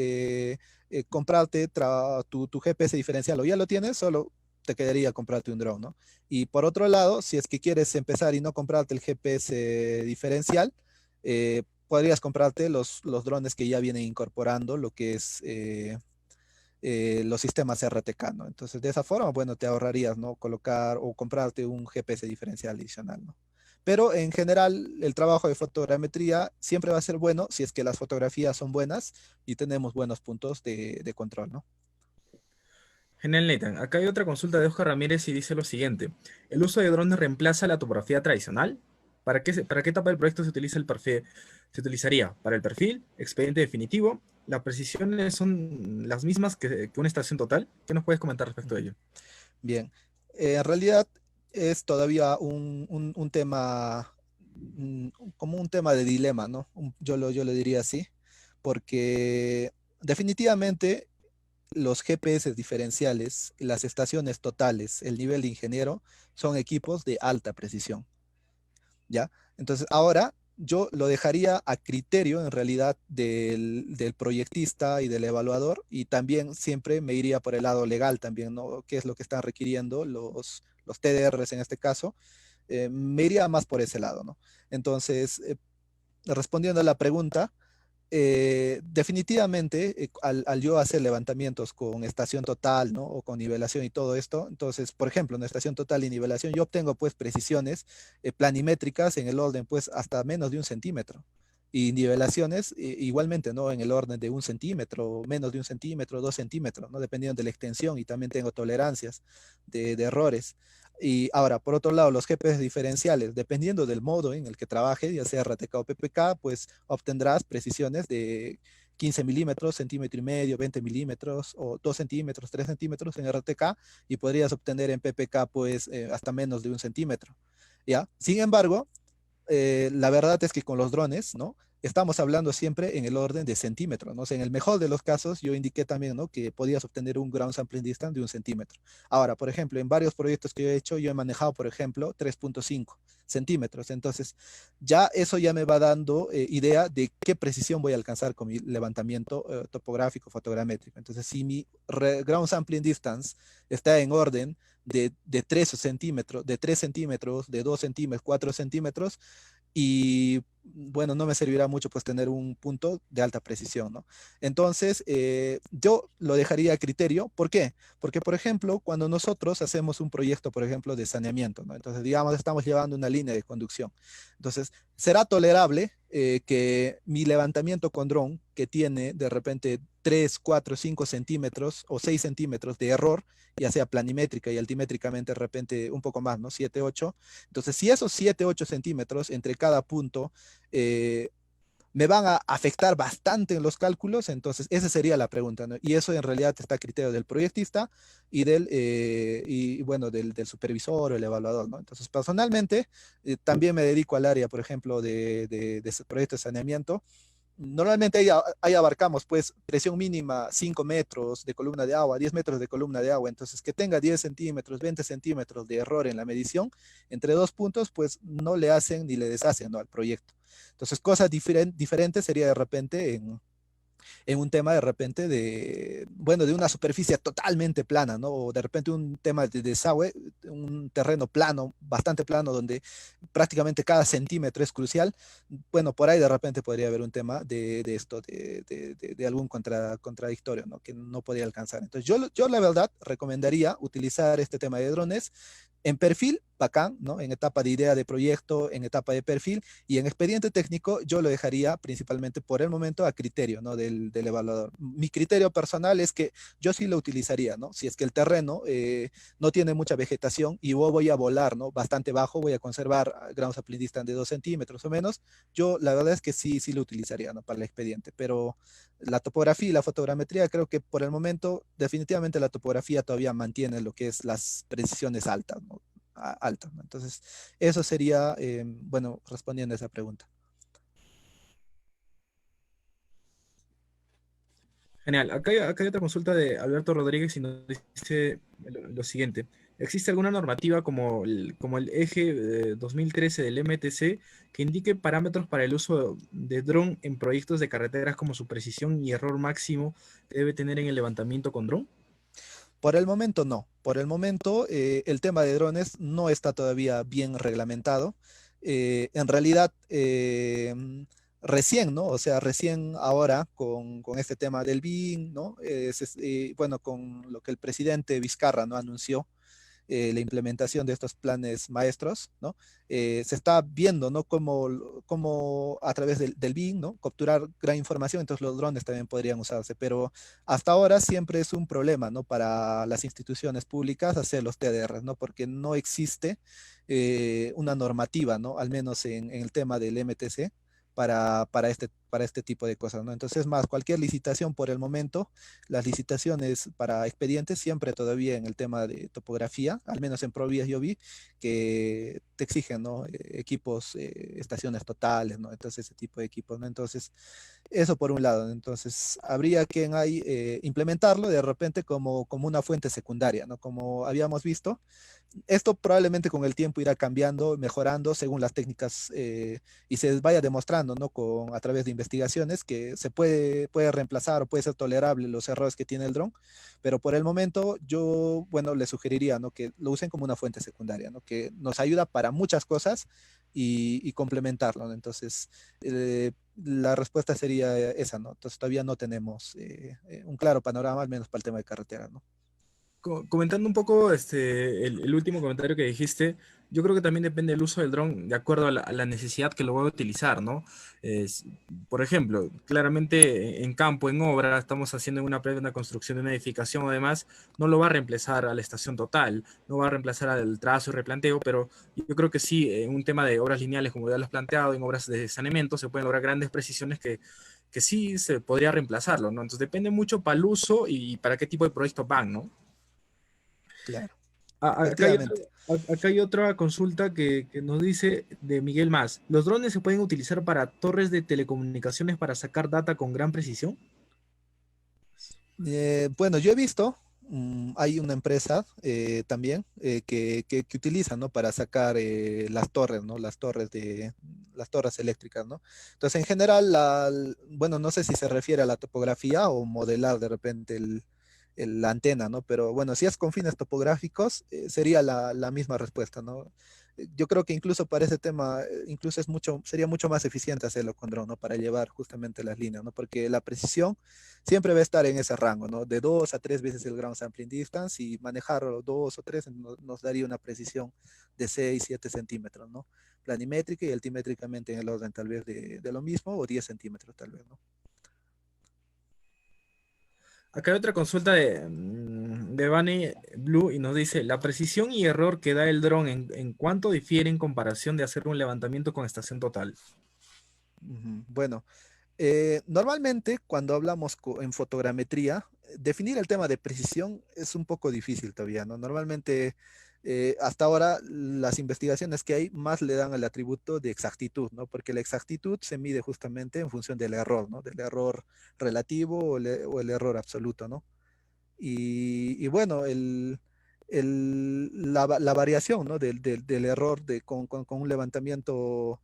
comprarte tu GPS diferencial o ya lo tienes, solo te quedaría comprarte un drone, ¿no? Y por otro lado, si es que quieres empezar y no comprarte el GPS diferencial, podrías comprarte los drones que ya vienen incorporando lo que es los sistemas RTK, ¿no? Entonces, de esa forma, bueno, te ahorrarías, ¿no? Colocar o comprarte un GPS diferencial adicional, ¿no? Pero en general, el trabajo de fotogrametría siempre va a ser bueno si es que las fotografías son buenas y tenemos buenos puntos de control, ¿no? Genial, Nathan. Acá hay otra consulta de Oscar Ramírez y dice lo siguiente. ¿El uso de drones reemplaza la topografía tradicional? ¿Para qué etapa del proyecto se utiliza el perfil? Se utilizaría para el perfil, expediente definitivo. ¿Las precisiones son las mismas que una estación total? ¿Qué nos puedes comentar respecto a Ujú. ello? Bien. En realidad es todavía un tema, como un tema de dilema, ¿no? Yo lo diría así, porque definitivamente los GPS diferenciales, las estaciones totales, el nivel de ingeniero, son equipos de alta precisión, ¿ya? Entonces, ahora yo lo dejaría a criterio, en realidad, del proyectista y del evaluador, y también siempre me iría por el lado legal también, ¿no? ¿Qué es lo que están requiriendo los TDRs en este caso? Me iría más por ese lado, ¿no? Entonces, respondiendo a la pregunta, definitivamente, al yo hacer levantamientos con estación total, ¿no? O con nivelación y todo esto, entonces, por ejemplo, en estación total y nivelación, yo obtengo pues precisiones planimétricas en el orden pues hasta menos de 1 centímetro. Y nivelaciones igualmente, ¿no? En el orden de 1 centímetro, menos de 1 centímetro, 2 centímetros, ¿no? Dependiendo de la extensión y también tengo tolerancias de errores. Y ahora, por otro lado, los GPS diferenciales, dependiendo del modo en el que trabaje, ya sea RTK o PPK, pues obtendrás precisiones de 15 milímetros, centímetro y medio, 20 milímetros o 2 centímetros, 3 centímetros en RTK y podrías obtener en PPK pues hasta menos de 1 centímetro. ¿Ya? Sin embargo, la verdad es que con los drones, ¿no? Estamos hablando siempre en el orden de centímetros, ¿no? O sea, en el mejor de los casos, yo indiqué también, ¿no? Que podías obtener un ground sampling distance de 1 centímetro. Ahora, por ejemplo, en varios proyectos que yo he hecho, yo he manejado, por ejemplo, 3,5 centímetros. Entonces, ya eso ya me va dando idea de qué precisión voy a alcanzar con mi levantamiento topográfico, fotogramétrico. Entonces, si mi ground sampling distance está en orden de 3 centímetros, de 3 centímetros, de 2 centímetros, 4 centímetros, y bueno, no me servirá mucho pues tener un punto de alta precisión, ¿no? Entonces, yo lo dejaría a criterio. ¿Por qué? Porque, por ejemplo, cuando nosotros hacemos un proyecto, por ejemplo, de saneamiento, ¿no? Entonces, digamos, estamos llevando una línea de conducción. Entonces, será tolerable que mi levantamiento con dron, que tiene de repente 3 4 5 centímetros o 6 centímetros de error, ya sea planimétrica y altimétricamente de repente un poco más, ¿no? 7 8. Entonces, si esos 7 8 centímetros entre cada punto eh, me van a afectar bastante en los cálculos, entonces esa sería la pregunta, ¿no? Y eso en realidad está a criterio del proyectista y bueno, del supervisor o el evaluador, ¿no? Entonces, personalmente, también me dedico al área, por ejemplo, de proyectos de saneamiento. Normalmente ahí abarcamos pues presión mínima 5 metros de columna de agua, 10 metros de columna de agua, entonces que tenga 10 centímetros, 20 centímetros de error en la medición, entre dos puntos pues no le hacen ni le deshacen, ¿no?, al proyecto. Entonces cosas diferentes sería de repente en un tema de repente de, bueno, de una superficie totalmente plana, ¿no? O de repente un tema de desagüe, un terreno plano, bastante plano, donde prácticamente cada centímetro es crucial. Bueno, por ahí de repente podría haber un tema de esto, de algún contradictorio, ¿no? Que no podría alcanzar. Entonces, yo la verdad recomendaría utilizar este tema de drones en perfil, bacán, ¿no? En etapa de idea de proyecto, en etapa de perfil y en expediente técnico, yo lo dejaría principalmente por el momento a criterio, ¿no?, del evaluador. Mi criterio personal es que yo sí lo utilizaría, ¿no? Si es que el terreno no tiene mucha vegetación y voy a volar, ¿no?, bastante bajo, voy a conservar grados aprendistas de 2 centímetros o menos, yo la verdad es que sí lo utilizaría, ¿no?, para el expediente, pero la topografía y la fotogrametría, creo que por el momento, definitivamente la topografía todavía mantiene lo que es las precisiones altas, ¿no? Altas, ¿no? Entonces, eso sería, bueno, respondiendo a esa pregunta. Genial. Acá hay otra consulta de Alberto Rodríguez y nos dice lo siguiente. ¿Existe alguna normativa como el eje 2013 del MTC que indique parámetros para el uso de dron en proyectos de carreteras como su precisión y error máximo que debe tener en el levantamiento con dron? Por el momento no. Por el momento el tema de drones no está todavía bien reglamentado. En realidad, recién, ¿no? O sea, recién ahora con este tema del BIM, ¿no? Bueno, con lo que el presidente Vizcarra, ¿no?, anunció, la implementación de estos planes maestros, ¿no? Se está viendo, ¿no?, cómo a través del BIM, ¿no?, capturar gran información, entonces los drones también podrían usarse, pero hasta ahora siempre es un problema, ¿no?, para las instituciones públicas hacer los TDR, ¿no?, porque no existe una normativa, ¿no?, al menos en el tema del MTC, para este tipo de cosas, ¿no? Entonces, más, cualquier licitación por el momento, las licitaciones para expedientes siempre todavía en el tema de topografía, al menos en Provías yo vi que te exigen, ¿no?, equipos, estaciones totales, ¿no? Entonces, ese tipo de equipos, ¿no? Entonces, eso por un lado, ¿no? Entonces, habría que implementarlo de repente como una fuente secundaria, ¿no? Como habíamos visto, esto probablemente con el tiempo irá cambiando, mejorando según las técnicas y se vaya demostrando, ¿no?, a través de investigaciones que puede reemplazar o puede ser tolerable los errores que tiene el dron, pero por el momento yo, bueno, le sugeriría, ¿no?, que lo usen como una fuente secundaria, ¿no?, que nos ayuda para muchas cosas y complementarlo, ¿no? Entonces, la respuesta sería esa, ¿no? Entonces todavía no tenemos un claro panorama, al menos para el tema de carretera, ¿no? Comentando un poco el último comentario que dijiste, yo creo que también depende del uso del dron de acuerdo a la necesidad que lo voy a utilizar, ¿no? Es- por ejemplo, claramente en campo, en obra, estamos haciendo una construcción de una edificación, además, no lo va a reemplazar a la estación total, no va a reemplazar al trazo y replanteo, pero yo creo que sí, en un tema de obras lineales, como ya lo has planteado, en obras de saneamiento, se pueden lograr grandes precisiones que sí se podría reemplazarlo, ¿no? Entonces depende mucho para el uso y para qué tipo de proyectos van, ¿no? Claro, Acá hay efectivamente. acá hay otra consulta que nos dice de Miguel Más. ¿Los drones se pueden utilizar para torres de telecomunicaciones para sacar data con gran precisión? Bueno, yo he visto, hay una empresa también que utiliza, ¿no?, para sacar las torres, ¿no? Las torres eléctricas, ¿no? Entonces, en general, bueno, no sé si se refiere a la topografía o modelar de repente la antena, ¿no? Pero bueno, si es con fines topográficos, sería la misma respuesta, ¿no? Yo creo que incluso para ese tema, incluso sería mucho más eficiente hacerlo con dron, ¿no? Para llevar justamente las líneas, ¿no? Porque la precisión siempre va a estar en ese rango, ¿no? De 2 a 3 veces el ground sampling distance y manejarlo 2 o 3 nos daría una precisión de 6, 7 centímetros, ¿no? Planimétrica y altimétricamente en el orden tal vez de lo mismo o 10 centímetros tal vez, ¿no? Acá hay otra consulta de Bunny Blue y nos dice, la precisión y error que da el dron en cuánto difiere en comparación de hacer un levantamiento con estación total. Ujú. Bueno, normalmente cuando hablamos en fotogrametría, definir el tema de precisión es un poco difícil todavía, ¿no? Normalmente, hasta ahora, las investigaciones que hay más le dan el atributo de exactitud, ¿no? Porque la exactitud se mide justamente en función del error, ¿no? Del error relativo o el error absoluto, ¿no? Y bueno, la variación, ¿no? del error con un levantamiento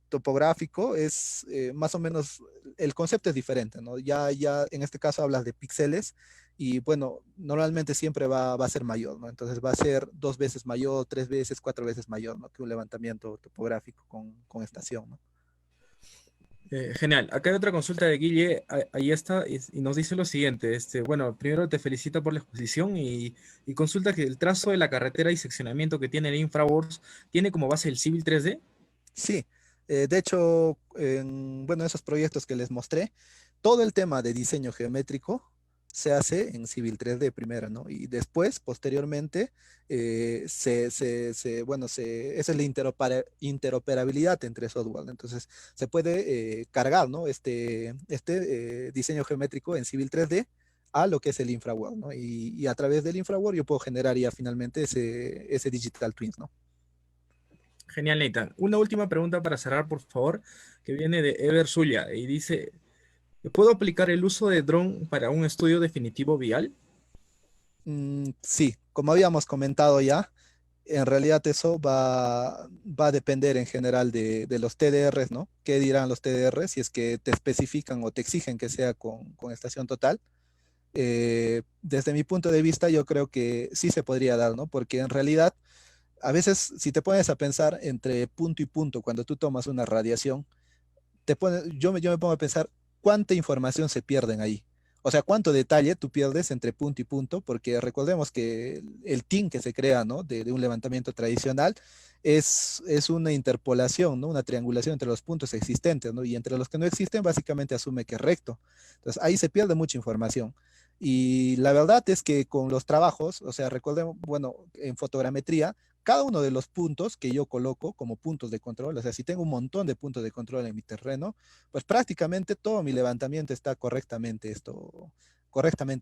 topográfico es más o menos, el concepto es diferente, ¿no? Ya en este caso hablas de píxeles y bueno, normalmente siempre va a ser mayor, ¿no? Entonces va a ser 2 veces mayor, 3 veces, 4 veces mayor, ¿no? Que un levantamiento topográfico con estación, ¿no? Genial. Acá hay otra consulta de Guille, ahí está, y nos dice lo siguiente. Bueno, primero te felicito por la exposición y consulta que el trazo de la carretera y seccionamiento que tiene el Infraworks tiene como base el Civil 3D. Sí, de hecho, bueno, esos proyectos que les mostré, todo el tema de diseño geométrico se hace en Civil 3D primero, ¿no? Y después, posteriormente, bueno, esa es la interoperabilidad entre software, ¿no? Entonces, se puede cargar, ¿no? Este diseño geométrico en Civil 3D a lo que es el InfraWorld, ¿no? Y a través del InfraWorld yo puedo generar ya finalmente ese Digital Twins, ¿no? Genial, Nathan. Una última pregunta para cerrar, por favor, que viene de Ever Zulia y dice, ¿puedo aplicar el uso de dron para un estudio definitivo vial? Sí, como habíamos comentado ya, en realidad eso va a depender en general de los TDRs, ¿no? ¿Qué dirán los TDRs si es que te especifican o te exigen que sea con estación total? Desde mi punto de vista, yo creo que sí se podría dar, ¿no? Porque en realidad, a veces, si te pones a pensar entre punto y punto, cuando tú tomas una radiación, yo me pongo a pensar cuánta información se pierden ahí. O sea, cuánto detalle tú pierdes entre punto y punto, porque recordemos que el team que se crea, ¿no? De un levantamiento tradicional es una interpolación, ¿no? Una triangulación entre los puntos existentes, ¿no? Y entre los que no existen, básicamente asume que es recto. Entonces, ahí se pierde mucha información. Y la verdad es que con los trabajos, o sea, recordemos, bueno, en fotogrametría, cada uno de los puntos que yo coloco como puntos de control, o sea, si tengo un montón de puntos de control en mi terreno, pues prácticamente todo mi levantamiento está correctamente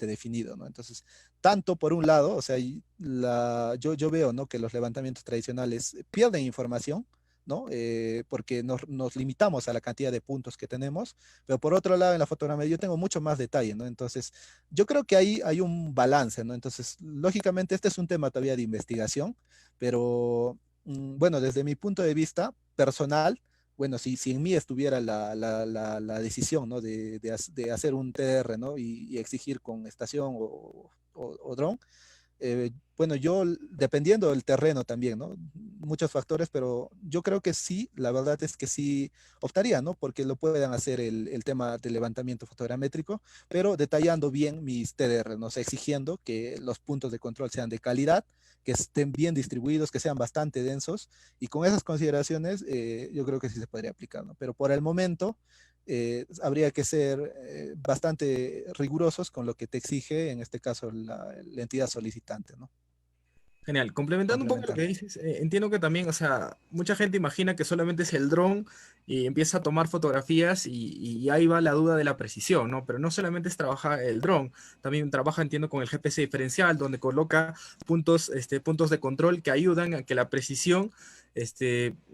definido, ¿no? Entonces, tanto por un lado, o sea, yo veo, ¿no? Que los levantamientos tradicionales pierden información, ¿no? Porque nos limitamos a la cantidad de puntos que tenemos, pero por otro lado, en la fotografía yo tengo mucho más detalle, ¿no? Entonces, yo creo que ahí hay un balance, ¿no? Entonces, lógicamente, este es un tema todavía de investigación, pero bueno, desde mi punto de vista personal, bueno, si en mí estuviera la decisión, ¿no? De hacer un TR, ¿no? Y exigir con estación o dron, bueno, dependiendo del terreno también, ¿no? Muchos factores, pero yo creo que sí, la verdad es que sí optaría, ¿no? Porque lo puedan hacer el tema del levantamiento fotogramétrico, pero detallando bien mis TDR, ¿no? O sea, exigiendo que los puntos de control sean de calidad, que estén bien distribuidos, que sean bastante densos, y con esas consideraciones yo creo que sí se podría aplicar, ¿no? Pero por el momento habría que ser bastante rigurosos con lo que te exige, en este caso, la entidad solicitante, ¿no? Genial. Complementando un poco lo Complementar. que dices, entiendo que también, o sea, mucha gente imagina que solamente es el dron y empieza a tomar fotografías y ahí va la duda de la precisión, ¿no? Pero no solamente es trabaja el dron, también trabaja, entiendo, con el GPS diferencial, donde coloca puntos de control que ayudan a que la precisión,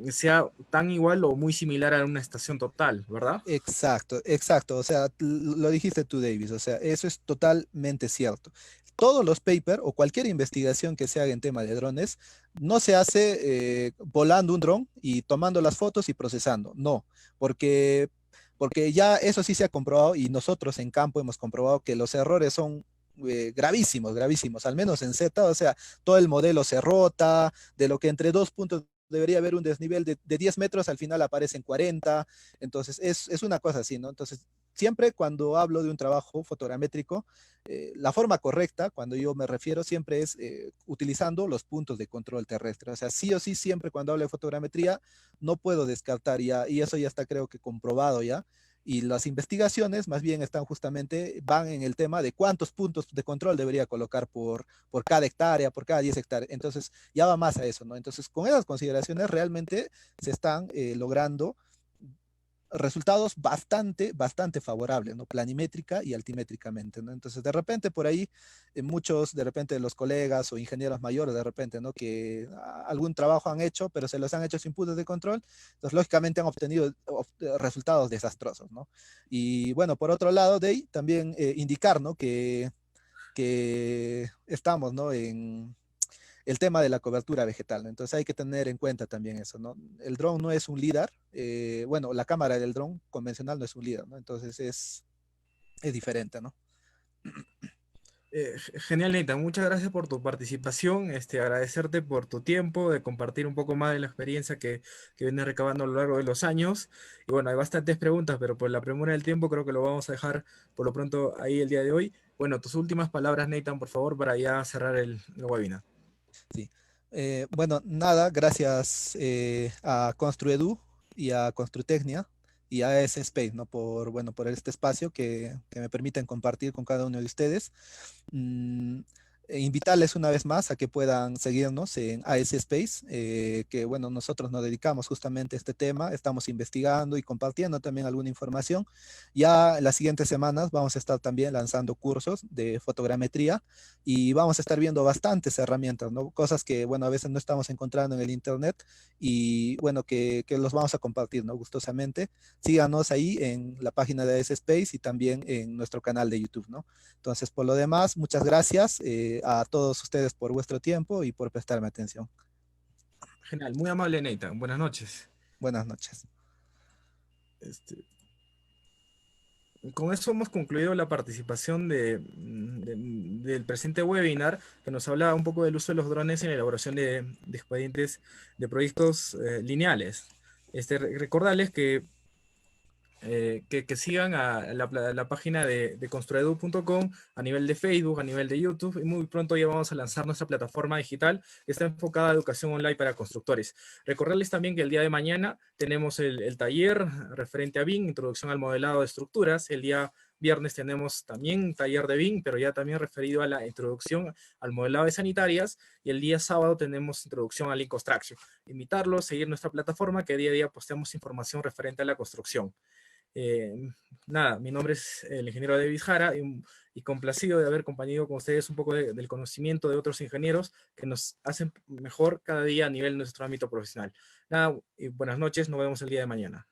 sea tan igual o muy similar a una estación total, ¿verdad? Exacto, exacto. O sea, lo dijiste tú, Davis. O sea, eso es totalmente cierto. Todos los papers o cualquier investigación que se haga en tema de drones no se hace volando un dron y tomando las fotos y procesando. No, porque, porque ya eso sí se ha comprobado y nosotros en campo hemos comprobado que los errores son gravísimos, gravísimos. Al menos en Z, o sea, todo el modelo se rota, de lo que entre dos puntos debería haber un desnivel de 10 metros, al final aparecen 40. Entonces, es una cosa así, ¿no? Entonces, siempre cuando hablo de un trabajo fotogramétrico, la forma correcta, cuando yo me refiero, siempre es utilizando los puntos de control terrestre. O sea, sí o sí, siempre cuando hablo de fotogrametría, no puedo descartar ya, y eso ya está creo que comprobado ya. Y las investigaciones más bien están justamente, van en el tema de cuántos puntos de control debería colocar por cada hectárea, por cada 10 hectáreas. Entonces, ya va más a eso, ¿no? Entonces, con esas consideraciones realmente se están logrando resultados bastante favorables, ¿no? Planimétrica y altimétricamente, ¿no? Entonces, de repente por ahí, muchos, de repente los colegas o ingenieros mayores, de repente, ¿no? Que algún trabajo han hecho, pero se los han hecho sin puntos de control, entonces lógicamente han obtenido resultados desastrosos, ¿no? Y bueno, por otro lado, de ahí también indicar, ¿no? Que estamos, ¿no? En el tema de la cobertura vegetal, ¿no? Entonces hay que tener en cuenta también eso, ¿no? El dron no es un LIDAR, bueno, la cámara del dron convencional no es un LIDAR, ¿no? Entonces es diferente, ¿no? Genial, Nathan. Muchas gracias por tu participación. Agradecerte por tu tiempo, de compartir un poco más de la experiencia que vienes recabando a lo largo de los años. Y bueno, hay bastantes preguntas, pero por la premura del tiempo creo que lo vamos a dejar por lo pronto ahí el día de hoy. Bueno, tus últimas palabras, Nathan, por favor, para ya cerrar el webinar. Sí. Bueno, nada, gracias a Construedu y a Construtecnia y a ES Space, ¿no? Por, bueno, por este espacio que me permiten compartir con cada uno de ustedes. Mm, invitarles una vez más a que puedan seguirnos en AS Space, que bueno, nosotros nos dedicamos justamente a este tema, estamos investigando y compartiendo también alguna información. Ya en las siguientes semanas vamos a estar también lanzando cursos de fotogrametría y vamos a estar viendo bastantes herramientas, ¿no? Cosas que, bueno, a veces no estamos encontrando en el Internet y, bueno, que los vamos a compartir, ¿no? Gustosamente. Síganos ahí en la página de AS Space y también en nuestro canal de YouTube, ¿no? Entonces, por lo demás, muchas gracias a todos ustedes por vuestro tiempo y por prestarme atención. Genial, muy amable, Nathan. Buenas noches. Buenas noches. Este, Con eso hemos concluido la participación del presente webinar, que nos habla un poco del uso de los drones en la elaboración de expedientes de proyectos lineales. Recordarles que sigan a la página de construedu.com a nivel de Facebook, a nivel de YouTube, y muy pronto ya vamos a lanzar nuestra plataforma digital que está enfocada a educación online para constructores. Recordarles también que el día de mañana tenemos el taller referente a BIM, Introducción al Modelado de Estructuras. El día viernes tenemos también un taller de BIM, pero ya también referido a la introducción al modelado de sanitarias, y el día sábado tenemos introducción al Lean Construction. Invitarlos a seguir nuestra plataforma, que día a día posteamos información referente a la construcción. Eh, Nada, mi nombre es el ingeniero David Jara y complacido de haber compartido con ustedes un poco del conocimiento de otros ingenieros que nos hacen mejor cada día a nivel de nuestro ámbito profesional. Nada, y buenas noches, nos vemos el día de mañana.